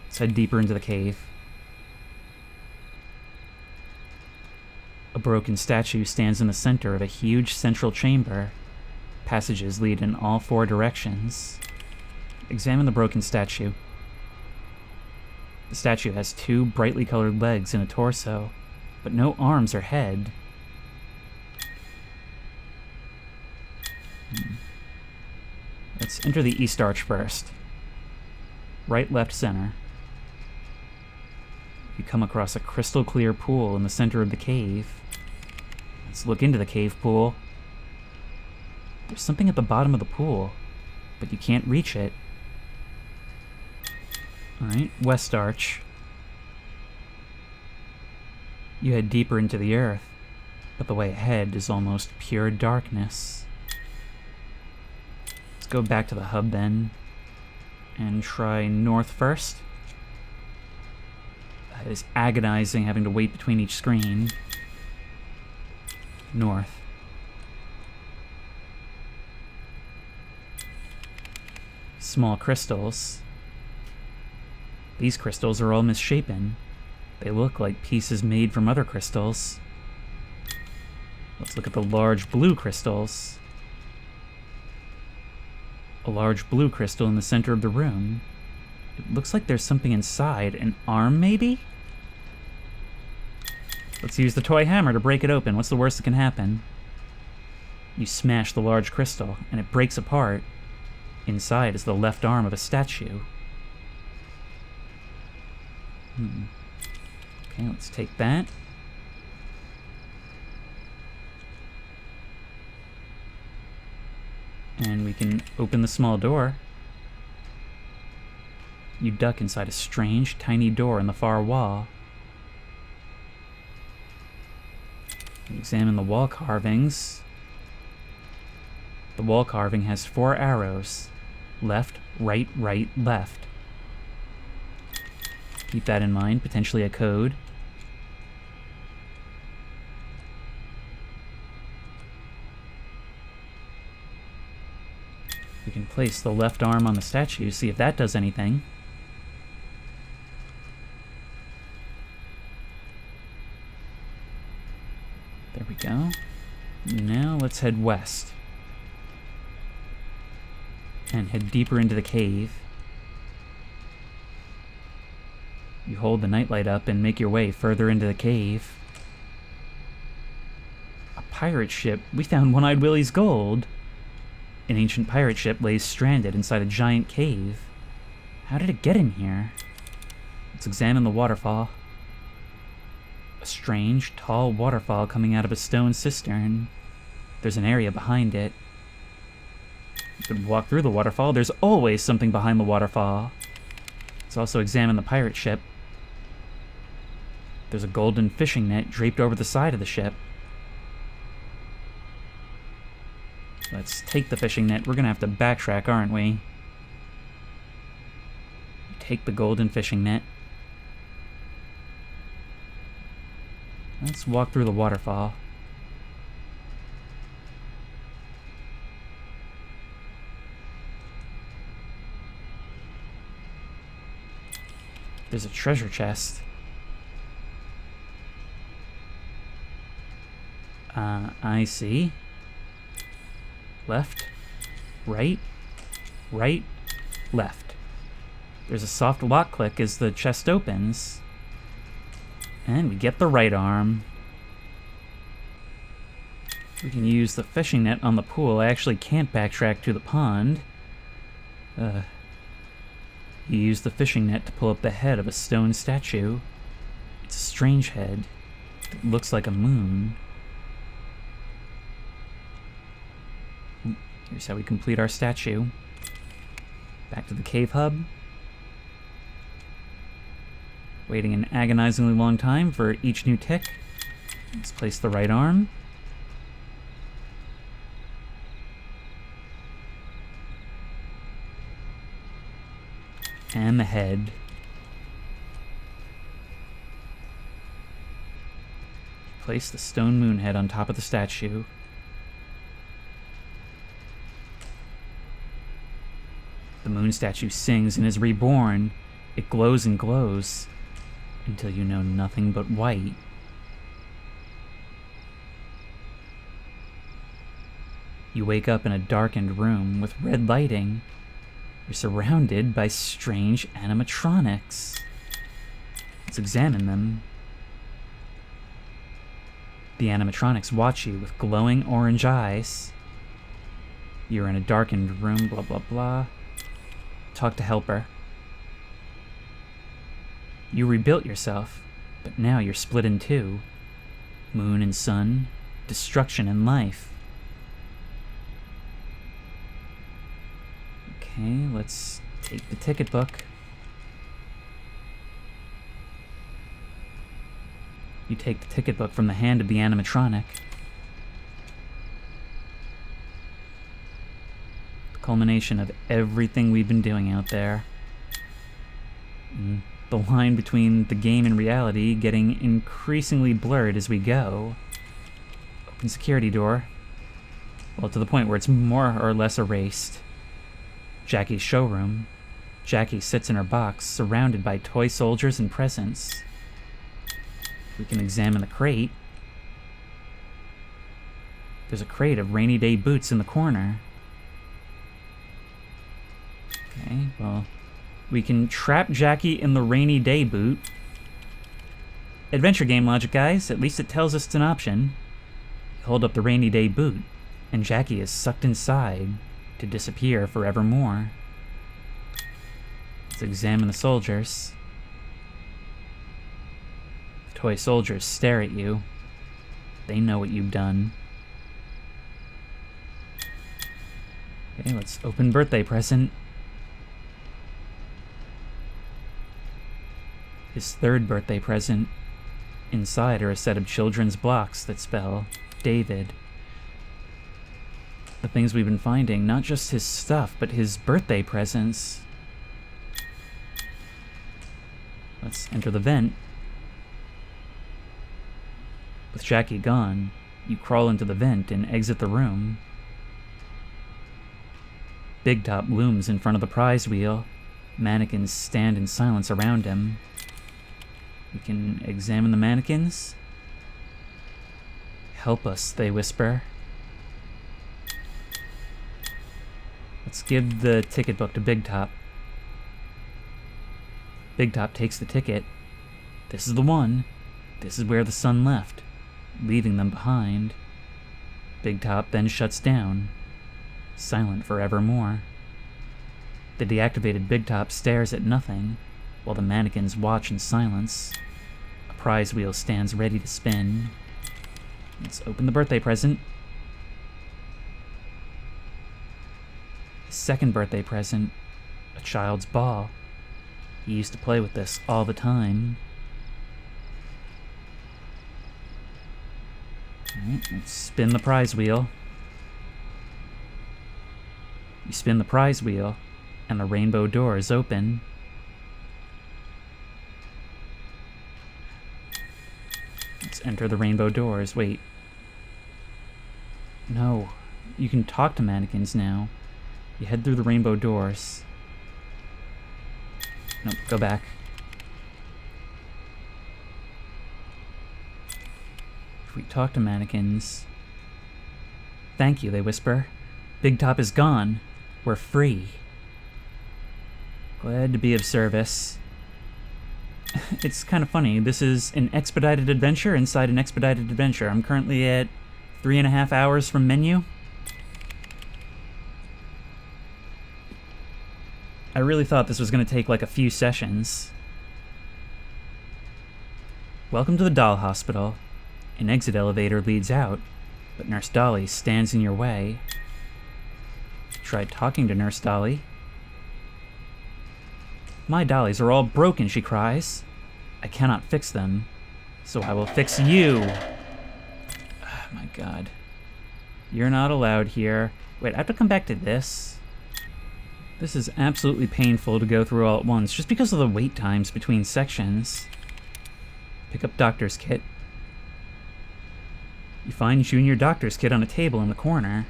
Let's head deeper into the cave. A broken statue stands in the center of a huge central chamber. Passages lead in all four directions. Examine the broken statue. The statue has two brightly colored legs and a torso, but no arms or head. Let's enter the east arch first. Right, left, center. You come across a crystal clear pool in the center of the cave. Let's look into the cave pool. There's something at the bottom of the pool, but you can't reach it. Alright, west arch. You head deeper into the earth, but the way ahead is almost pure darkness. Let's go back to the hub then, and try north first. It is agonizing having to wait between each screen. North. Small crystals. These crystals are all misshapen. They look like pieces made from other crystals. Let's look at the large blue crystals. A large blue crystal in the center of the room. It looks like there's something inside. An arm, maybe? Let's use the toy hammer to break it open. What's the worst that can happen? You smash the large crystal, and it breaks apart. Inside is the left arm of a statue. Okay, let's take that. And we can open the small door. You duck inside a strange, tiny door in the far wall. You examine the wall carvings. The wall carving has 4 arrows. Left, right, right, left. Keep that in mind, potentially a code. We can place the left arm on the statue, see if that does anything. There we go. Now let's head west. And head deeper into the cave. You hold the nightlight up and make your way further into the cave. A pirate ship. We found One-Eyed Willie's gold. An ancient pirate ship lays stranded inside a giant cave. How did it get in here? Let's examine the waterfall. A strange, tall waterfall coming out of a stone cistern. There's an area behind it. You could walk through the waterfall. There's always something behind the waterfall. Let's also examine the pirate ship. There's a golden fishing net draped over the side of the ship. Let's take the fishing net. We're gonna have to backtrack, aren't we? Take the golden fishing net. Let's walk through the waterfall. There's a treasure chest. I see. Left, right, right, left. There's a soft lock click as the chest opens. And we get the right arm. We can use the fishing net on the pool. I actually can't backtrack to the pond. You use the fishing net to pull up the head of a stone statue. It's a strange head. It looks like a moon. Here's how we complete our statue. Back to the cave hub. Waiting an agonizingly long time for each new tick. Let's place the right arm. And the head. Place the stone moon head on top of the statue. The moon statue sings and is reborn. It glows and glows until you know nothing but white. You wake up in a darkened room with red lighting. You're surrounded by strange animatronics. Let's examine them. The animatronics watch you with glowing orange eyes. You're in a darkened room, blah blah blah. Talk to helper. You rebuilt yourself, but now you're split in two. Moon and sun, destruction and life. Okay, let's take the ticket book. You take the ticket book from the hand of the animatronic. The culmination of everything we've been doing out there. The line between the game and reality getting increasingly blurred as we go. Open security door. Well, to the point where it's more or less erased. Jackie's showroom. Jackie sits in her box, surrounded by toy soldiers and presents. We can examine the crate. There's a crate of rainy day boots in the corner. Okay, well, we can trap Jackie in the rainy day boot. Adventure game logic, guys. At least it tells us it's an option. Hold up the rainy day boot, and Jackie is sucked inside to disappear forevermore. Let's examine the soldiers. The toy soldiers stare at you. They know what you've done. Okay, let's open birthday present. His third birthday present. Inside are a set of children's blocks that spell David. The things we've been finding, not just his stuff, but his birthday presents. Let's enter the vent. With Jackie gone, you crawl into the vent and exit the room. Big Top looms in front of the prize wheel. Mannequins stand in silence around him. We can examine the mannequins. Help us, they whisper. Let's give the ticket book to Big Top. Big Top takes the ticket. This is the one. This is where the sun left, leaving them behind. Big Top then shuts down, silent forevermore. The deactivated Big Top stares at nothing, while the mannequins watch in silence. A prize wheel stands ready to spin. Let's open the birthday present. His second birthday present, a child's ball. He used to play with this all the time. Alright, let's spin the prize wheel. You spin the prize wheel, and the rainbow door is open. Let's enter the rainbow doors. Wait. No. You can talk to mannequins now. You head through the rainbow doors. Nope, go back. If we talk to mannequins... Thank you, they whisper. Big Top is gone. We're free. Glad to be of service. It's kind of funny. This is an expedited adventure inside an expedited adventure. I'm currently at 3.5 hours from menu. I really thought this was going to take like a few sessions. Welcome to the doll hospital. An exit elevator leads out, but Nurse Dolly stands in your way. Try talking to Nurse Dolly. My dollies are all broken, she cries. I cannot fix them, so I will fix you. Oh my god. You're not allowed here. Wait, I have to come back to this? This is absolutely painful to go through all at once, just because of the wait times between sections. Pick up doctor's kit. You find Junior doctor's kit on a table in the corner.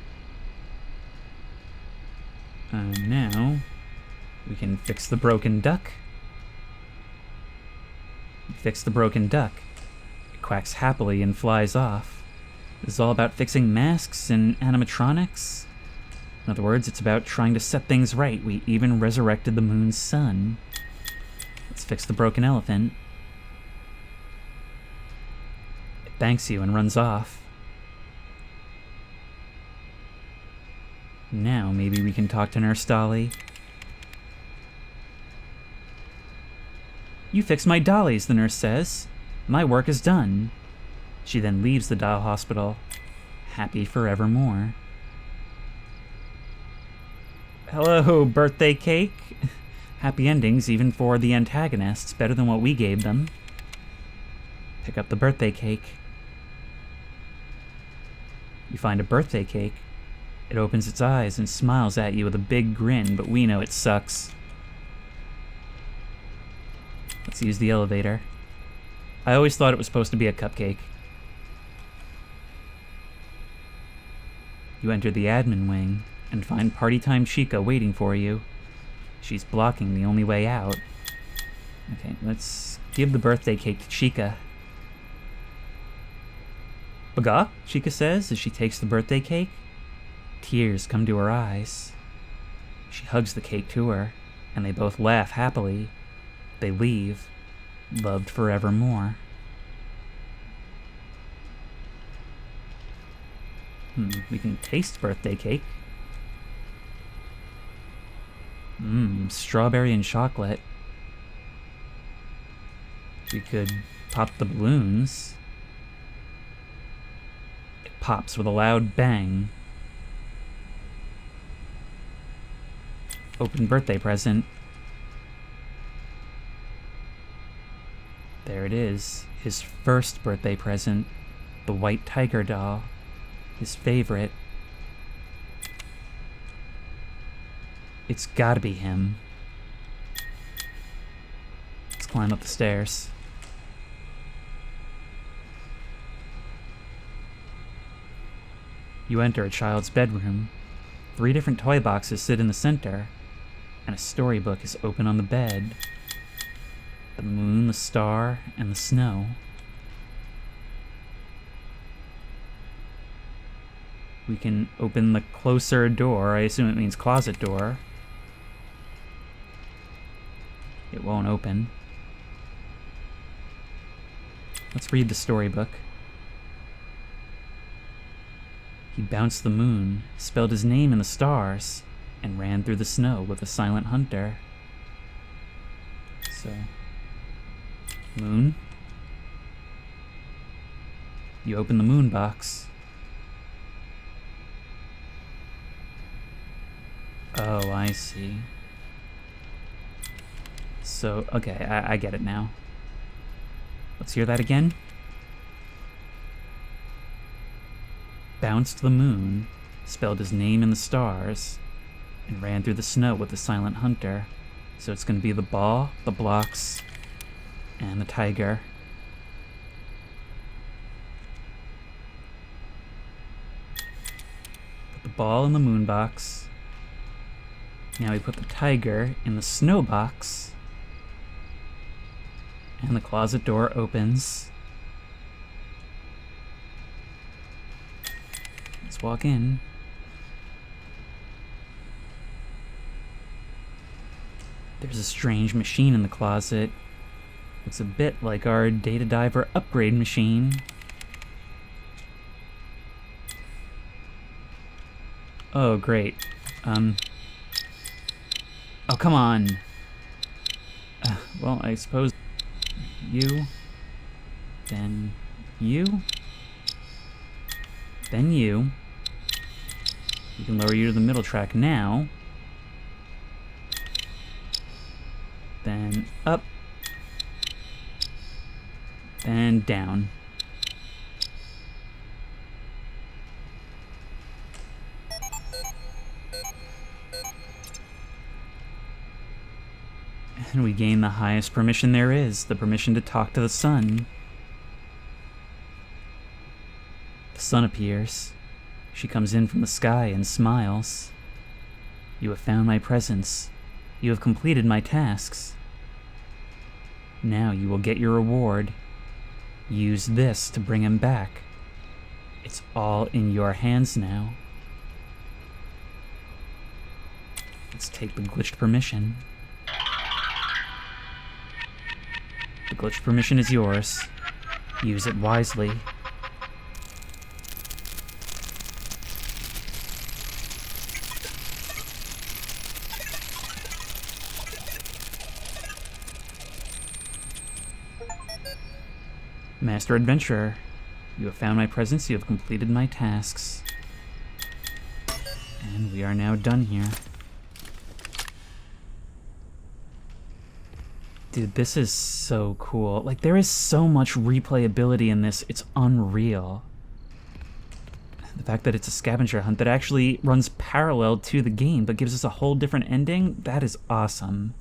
Now, we can fix the broken duck. Fix the broken duck. It quacks happily and flies off. This is all about fixing masks and animatronics. In other words, it's about trying to set things right. We even resurrected the moon's sun. Let's fix the broken elephant. It thanks you and runs off. Now maybe we can talk to Nurse Dolly. You fixed my dollies, the nurse says. My work is done. She then leaves the doll hospital, happy forevermore. Hello, birthday cake. Happy endings even for the antagonists, better than what we gave them. Pick up the birthday cake. You find a birthday cake. It opens its eyes and smiles at you with a big grin, but we know it sucks. Let's use the elevator. I always thought it was supposed to be a cupcake. You enter the admin wing and find Party Time Chica waiting for you. She's blocking the only way out. Okay, let's give the birthday cake to Chica. Baga, Chica says as she takes the birthday cake. Tears come to her eyes. She hugs the cake to her, and they both laugh happily. They leave, loved forevermore. We can taste birthday cake. Strawberry and chocolate. We could pop the balloons. It pops with a loud bang. Open birthday present. There it is, his first birthday present, the white tiger doll, his favorite. It's gotta be him. Let's climb up the stairs. You enter a child's bedroom. 3 different toy boxes sit in the center, and a storybook is open on the bed. The moon, the star, and the snow. We can open the closer door. I assume it means closet door. It won't open. Let's read the storybook. He bounced the moon, spelled his name in the stars, and ran through the snow with a silent hunter. So... moon. You open the moon box. Oh, I see. So, okay, I get it now. Let's hear that again. Bounced the moon, spelled his name in the stars, and ran through the snow with the silent hunter. So it's gonna be the ball, the blocks, and the tiger. Put the ball in the moon box. Now we put the tiger in the snow box. And the closet door opens. Let's walk in. There's a strange machine in the closet. Looks a bit like our Data Diver upgrade machine. Oh, great. Oh, come on. Well, I suppose you, then you, then you. We can lower you to the middle track now. Then up, then down. And we gain the highest permission there is, the permission to talk to the sun. The sun appears. She comes in from the sky and smiles. You have found my presence. You have completed my tasks. Now you will get your reward. Use this to bring him back. It's all in your hands now. Let's take the glitched permission. The glitched permission is yours. Use it wisely. Master Adventurer, you have found my presence, you have completed my tasks. And we are now done here. Dude, this is so cool. Like, there is so much replayability in this, it's unreal. The fact that it's a scavenger hunt that actually runs parallel to the game but gives us a whole different ending, that is awesome.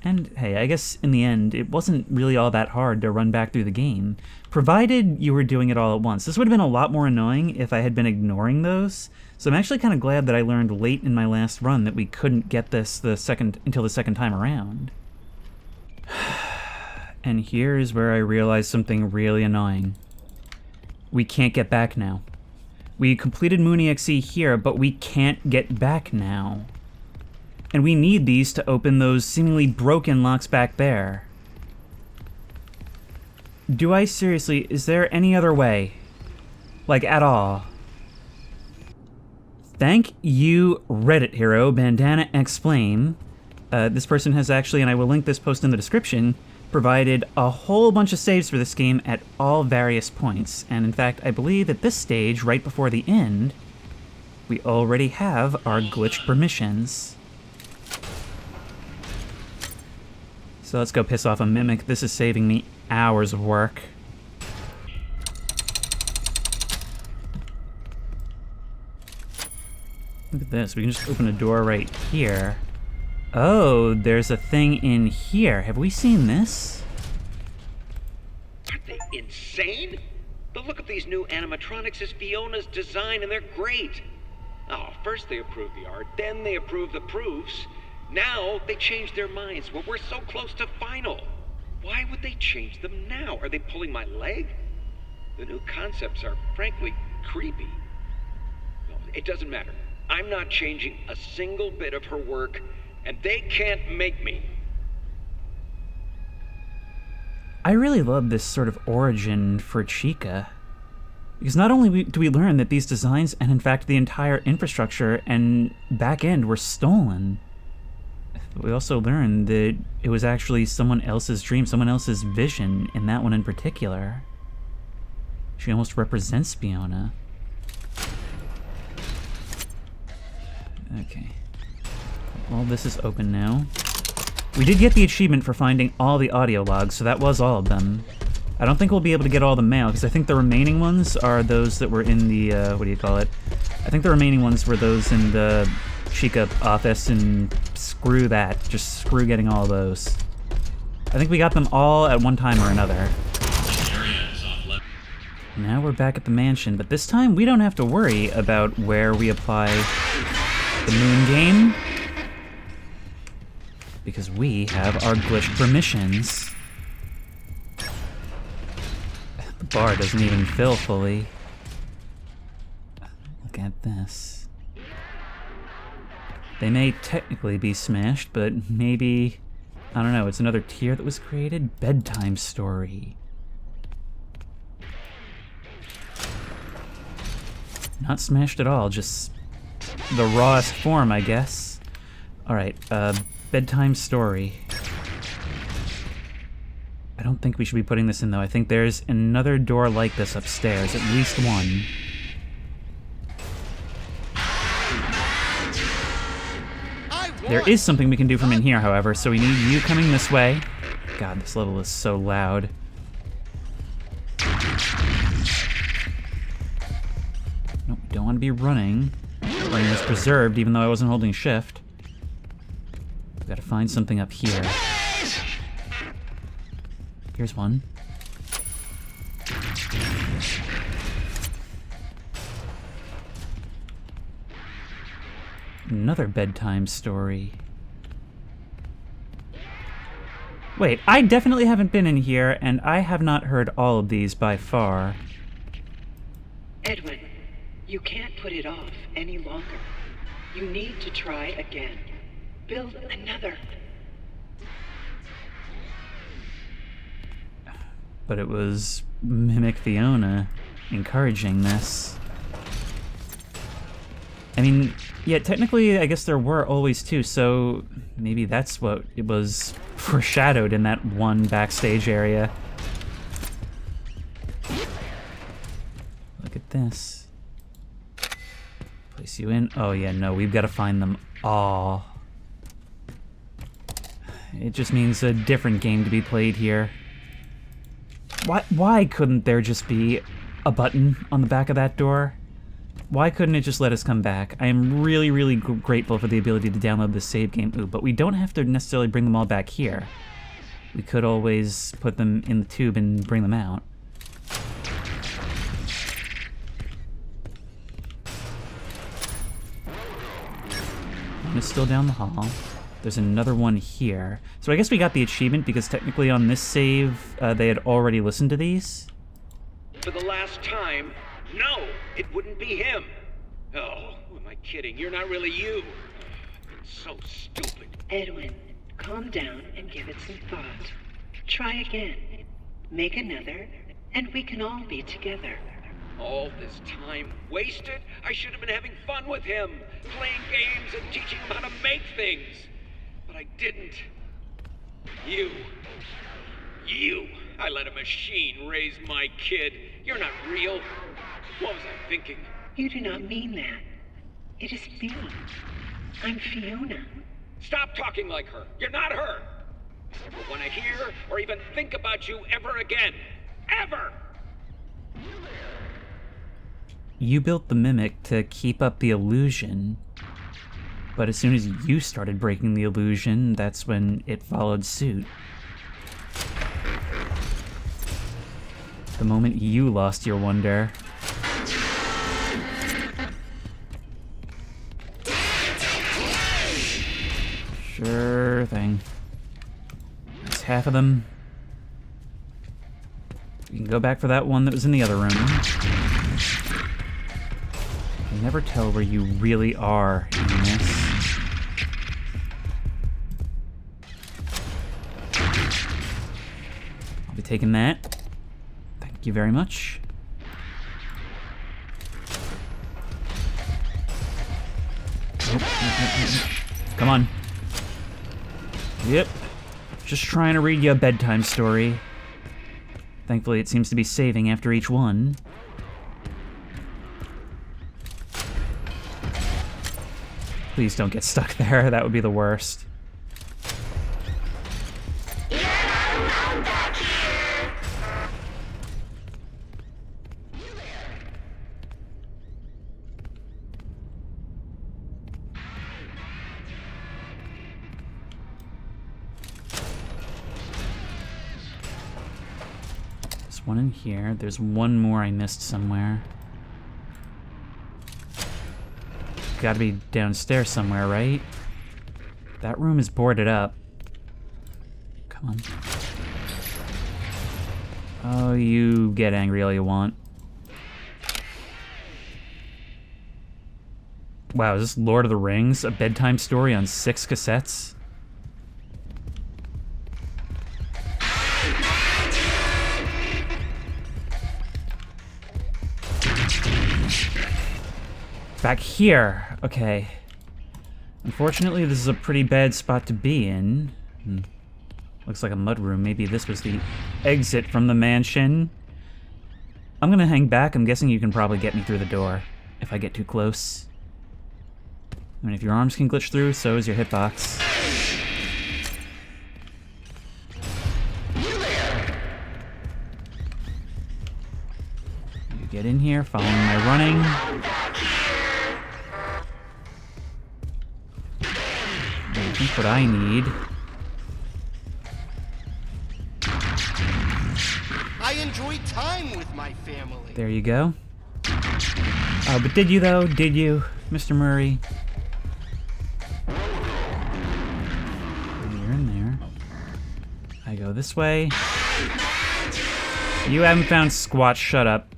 And hey, I guess in the end, it wasn't really all that hard to run back through the game, provided you were doing it all at once. This would have been a lot more annoying if I had been ignoring those, so I'm actually kind of glad that I learned late in my last run that we couldn't get this until the second time around. And here's where I realized something really annoying. We can't get back now. We completed Moon EXE here, but we can't get back now. And we need these to open those seemingly broken locks back there. Do I seriously, is there any other way? Like, at all? Thank you, Reddit hero, Bandana Explain. This person has actually, and I will link this post in the description, provided a whole bunch of saves for this game at all various points. And in fact, I believe at this stage, right before the end, we already have our glitched permissions. So let's go piss off a mimic. This is saving me hours of work. Look at this. We can just open a door right here. Oh, there's a thing in here. Have we seen this? Are they insane? The look of these new animatronics is Fiona's design, and they're great. Oh, first they approve the art, then they approve the proofs. Now they changed their minds. Well, we're so close to final. Why would they change them now? Are they pulling my leg? The new concepts are frankly creepy. No, it doesn't matter. I'm not changing a single bit of her work, and they can't make me. I really love this sort of origin for Chica. Because not only do we learn that these designs, and in fact the entire infrastructure and back end were stolen, we also learned that it was actually someone else's dream, someone else's vision, in that one in particular. She almost represents Fiona. Okay. Well, this is open now. We did get the achievement for finding all the audio logs, so that was all of them. I don't think we'll be able to get all the mail, because I think the remaining ones are those that were in the, what do you call it? I think the remaining ones were those in the Chica office, and screw that. Just screw getting all of those. I think we got them all at one time or another. Now we're back at the mansion, but this time we don't have to worry about where we apply the moon game, because we have our glitch permissions. The bar doesn't even fill fully. Look at this. They may technically be smashed, but maybe, I don't know, it's another tier that was created? Bedtime story. Not smashed at all, just the rawest form, I guess. Alright, bedtime story. I don't think we should be putting this in, though. I think there's another door like this upstairs, at least one. There is something we can do from in here, however, so we need you coming this way. God, this level is so loud. Nope, we don't want to be running. Running was preserved, even though I wasn't holding shift. We've got to find something up here. Here's one. Another bedtime story. Wait, I definitely haven't been in here, and I have not heard all of these by far. Edwin, you can't put it off any longer. You need to try again. Build another. But it was Mimic Fiona encouraging this. I mean, yeah, technically, I guess there were always two, so maybe that's what it was foreshadowed in that one backstage area. Look at this. Place you in. Oh yeah, no, we've got to find them all. It just means a different game to be played here. Why couldn't there just be a button on the back of that door? Why couldn't it just let us come back? I am really, really grateful for the ability to download this save game. Ooh, but we don't have to necessarily bring them all back here. We could always put them in the tube and bring them out. One is still down the hall. There's another one here. So I guess we got the achievement because technically on this save, they had already listened to these. For the last time, no, it wouldn't be him. Oh, who am I kidding? You're not really you. It's so stupid. Edwin, calm down and give it some thought. Try again. Make another, and we can all be together. All this time wasted? I should have been having fun with him, playing games and teaching him how to make things. But I didn't. You. I let a machine raise my kid. You're not real. What was I thinking? You do not mean that. It is me. I'm Fiona. Stop talking like her. You're not her. I never want to hear or even think about you ever again. Ever! You built the Mimic to keep up the illusion. But as soon as you started breaking the illusion, that's when it followed suit. The moment you lost your wonder. Sure thing. That's half of them. We can go back for that one that was in the other room. You can never tell where you really are in this. I'll be taking that. Thank you very much. Come on. Yep. Just trying to read you a bedtime story. Thankfully, it seems to be saving after each one. Please don't get stuck there. That would be the worst. There's one in here. There's one more I missed somewhere. Gotta be downstairs somewhere, right? That room is boarded up. Come on. Oh, you get angry all you want. Wow, is this Lord of the Rings? A bedtime story on 6 cassettes? Back here. Okay. Unfortunately, this is a pretty bad spot to be in. Looks like a mudroom. Maybe this was the exit from the mansion. I'm gonna hang back. I'm guessing you can probably get me through the door if I get too close. I mean, if your arms can glitch through, so is your hitbox. You get in here, following my running. I think what I need. I enjoy time with my family. There you go. Oh, but did you though? Did you, Mr. Murray? You're in there. I go this way. You haven't found squat. Shut up.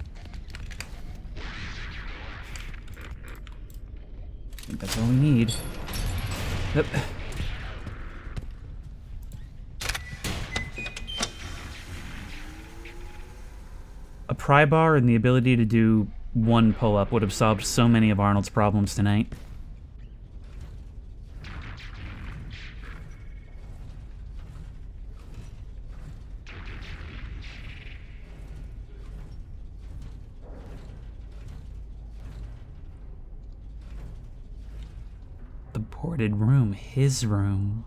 I think that's all we need. Yep. A pry bar and the ability to do one pull-up would have solved so many of Arnold's problems tonight. The boarded room, his room.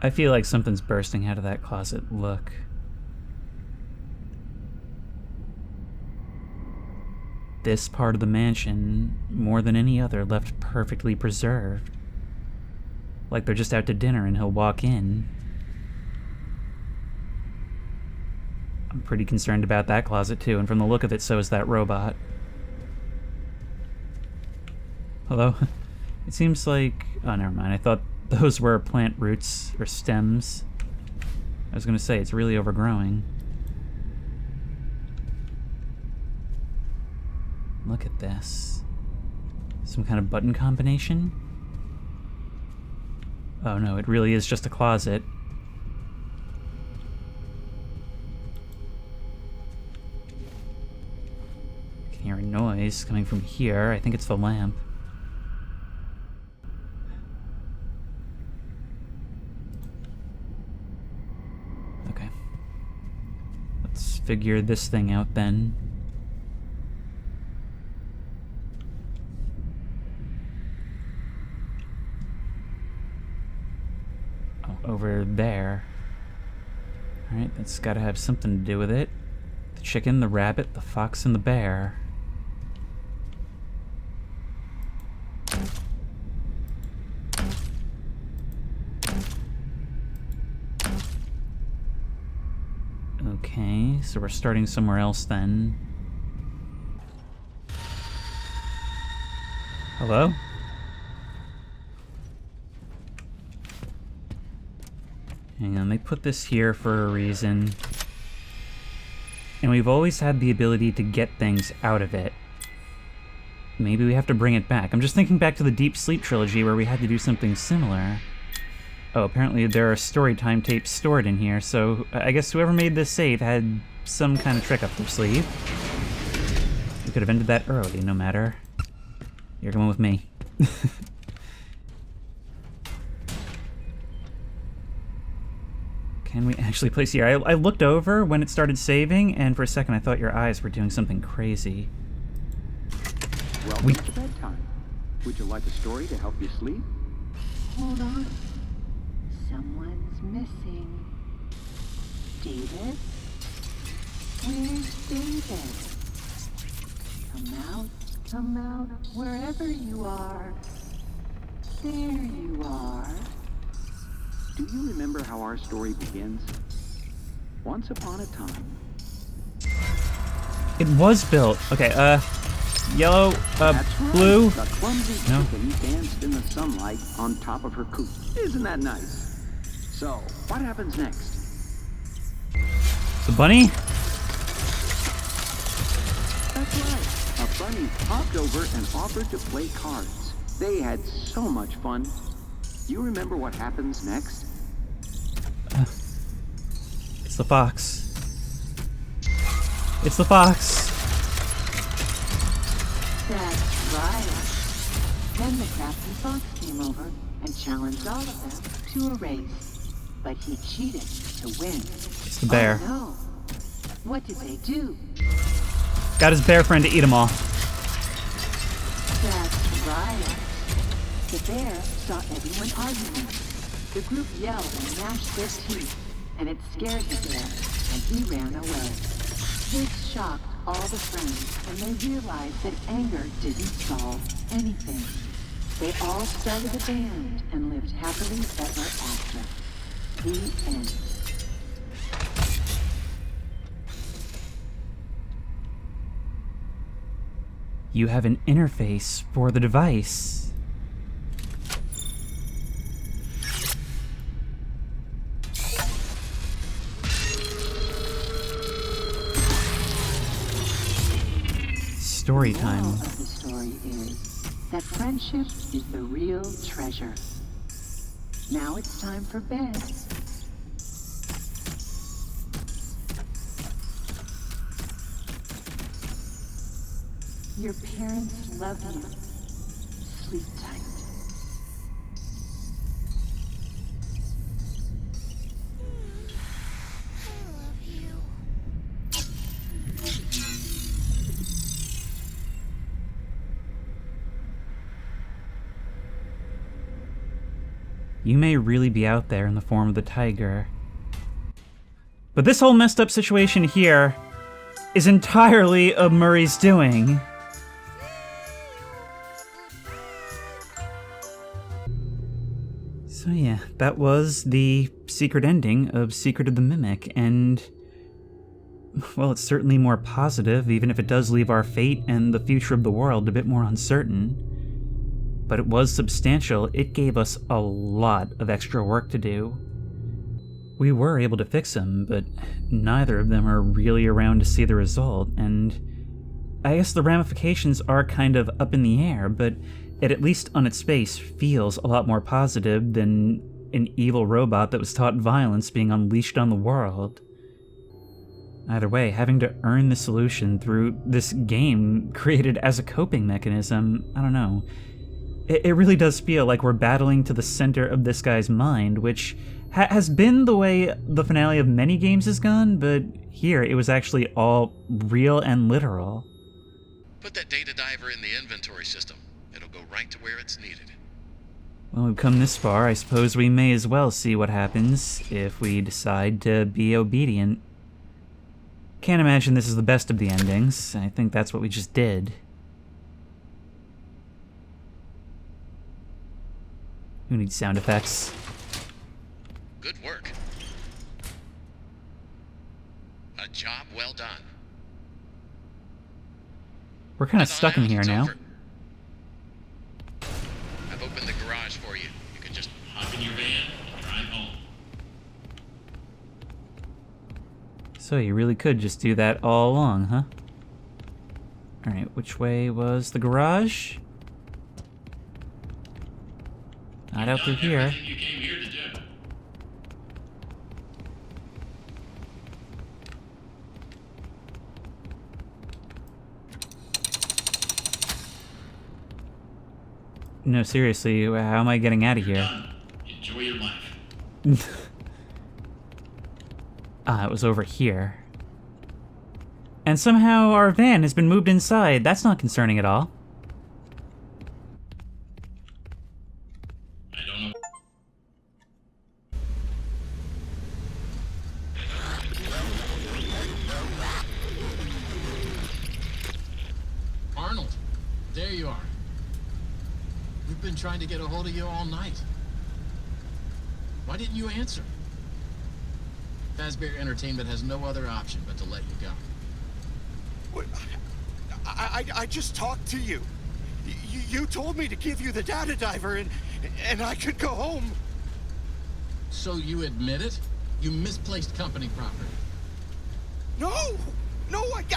I feel like something's bursting out of that closet. Look. This part of the mansion, more than any other, left perfectly preserved. Like they're just out to dinner and he'll walk in. I'm pretty concerned about that closet too, and from the look of it, so is that robot. Hello? It seems like... oh, never mind. I thought those were plant roots or stems. I was gonna say, it's really overgrowing. Look at this. Some kind of button combination? Oh no, it really is just a closet. I can hear a noise coming from here. I think it's the lamp. Okay. Let's figure this thing out then. Over there. Alright, that's gotta have something to do with it. The chicken, the rabbit, the fox, and the bear. Okay, so we're starting somewhere else then. Hello? Hang on, they put this here for a reason. And we've always had the ability to get things out of it. Maybe we have to bring it back. I'm just thinking back to the Deep Sleep trilogy where we had to do something similar. Oh, apparently there are storytime tapes stored in here, so I guess whoever made this save had some kind of trick up their sleeve. We could have ended that early, no matter. You're coming with me. Can we actually place here? I looked over when it started saving, and for a second I thought your eyes were doing something crazy. Welcome to bedtime. Would you like a story to help you sleep? Hold on. Someone's missing. David? Where's David? Come out, wherever you are. There you are. Do you remember how our story begins? Once upon a time. It was built. Okay, yellow, That's right. blue. The clumsy No. chicken danced in the sunlight on top of her coop. Isn't that nice? So, what happens next? The bunny? That's right. A bunny popped over and offered to play cards. They had so much fun. You remember what happens next? It's the fox. It's the fox. That's right. Then the crafty fox came over and challenged all of them to a race. But he cheated to win. It's the bear. Oh no. What did they do? Got his bear friend to eat them all. That's right. The bear saw everyone arguing. The group yelled and gnashed their teeth, and it scared the bear, and he ran away. This shocked all the friends, and they realized that anger didn't solve anything. They all started a band and lived happily ever after. The end. You have an interface for the device. Story time. The moral of the story is that friendship is the real treasure. Now it's time for bed. Your parents love you. Sleep tight. You may really be out there in the form of the tiger. But this whole messed up situation here is entirely of Murray's doing. So yeah, that was the secret ending of Secret of the Mimic, and well, it's certainly more positive, even if it does leave our fate and the future of the world a bit more uncertain. But it was substantial. It gave us a lot of extra work to do. We were able to fix them, but neither of them are really around to see the result, and I guess the ramifications are kind of up in the air, but it at least on its face feels a lot more positive than an evil robot that was taught violence being unleashed on the world. Either way, having to earn the solution through this game created as a coping mechanism, I don't know. It really does feel like we're battling to the center of this guy's mind, which has been the way the finale of many games has gone, but here it was actually all real and literal. Put that data diver in the inventory system. It'll go right to where it's needed. Well, we've come this far, I suppose we may as well see what happens if we decide to be obedient. Can't imagine this is the best of the endings. I think that's what we just did. Who needs sound effects? Good work. A job well done. We're kind of Head on stuck in out, here it's now. over. I've opened the garage for you. You can just hop in your van and drive home. So you really could just do that all along, huh? Alright, which way was the garage? Not out through here. You came here to do. No, seriously, how am I getting out of here? Enjoy your life. Ah, it was over here. And somehow our van has been moved inside. That's not concerning at all. I don't know. Arnold, there you are. We've been trying to get a hold of you all night. Why Why didn't you answer? Fazbear Entertainment has no other option but to let you go. What? I just talked to you. You told me to give you the data diver and I could go home. So you admit it? You misplaced company property. No,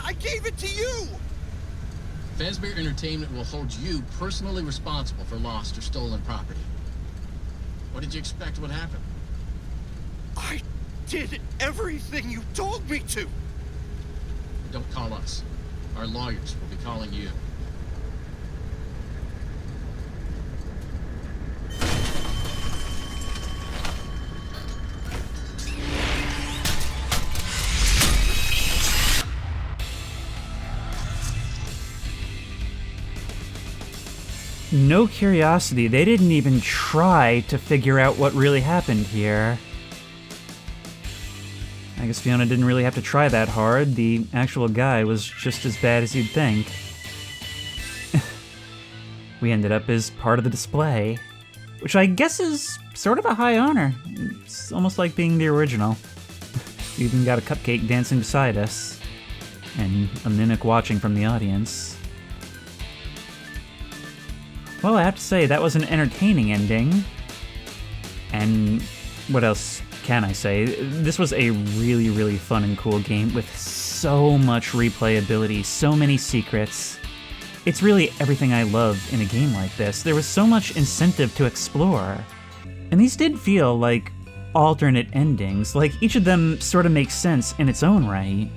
I gave it to you. Fazbear Entertainment will hold you personally responsible for lost or stolen property. What did you expect would happen? I did everything you told me to. Don't call us. Our lawyers will be calling you. No curiosity, they didn't even try to figure out what really happened here. I guess Fiona didn't really have to try that hard. The actual guy was just as bad as you'd think. We ended up as part of the display, which I guess is sort of a high honor. It's almost like being the original. We even got a cupcake dancing beside us, and a mimic watching from the audience. Well, I have to say, that was an entertaining ending. And what else can I say? This was a really, really fun and cool game with so much replayability, so many secrets. It's really everything I love in a game like this. There was so much incentive to explore. And these did feel like alternate endings, like each of them sort of makes sense in its own right.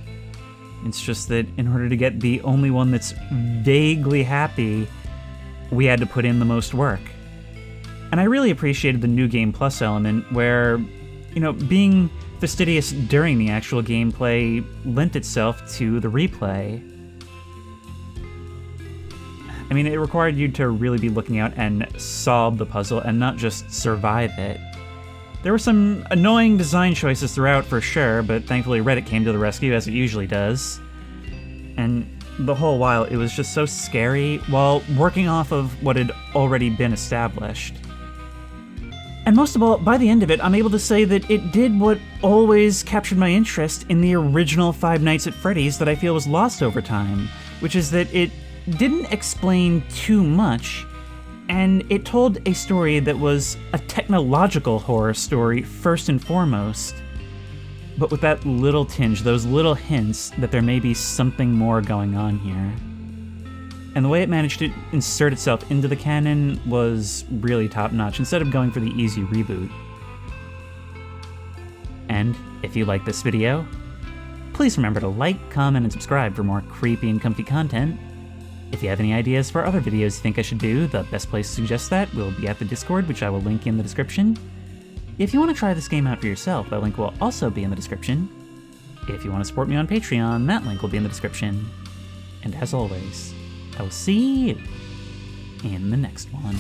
It's just that in order to get the only one that's vaguely happy, we had to put in the most work. And I really appreciated the New Game Plus element where, being fastidious during the actual gameplay lent itself to the replay. I mean, it required you to really be looking out and solve the puzzle and not just survive it. There were some annoying design choices throughout for sure, but thankfully Reddit came to the rescue as it usually does. And the whole while, it was just so scary while working off of what had already been established. And most of all, by the end of it, I'm able to say that it did what always captured my interest in the original Five Nights at Freddy's that I feel was lost over time, which is that it didn't explain too much, and it told a story that was a technological horror story first and foremost, but with that little tinge, those little hints that there may be something more going on here. And the way it managed to insert itself into the canon was really top-notch, instead of going for the easy reboot. And if you like this video, please remember to like, comment, and subscribe for more creepy and comfy content. If you have any ideas for other videos you think I should do, the best place to suggest that will be at the Discord, which I will link in the description. If you want to try this game out for yourself, that link will also be in the description. If you want to support me on Patreon, that link will be in the description. And as always, I will see you in the next one.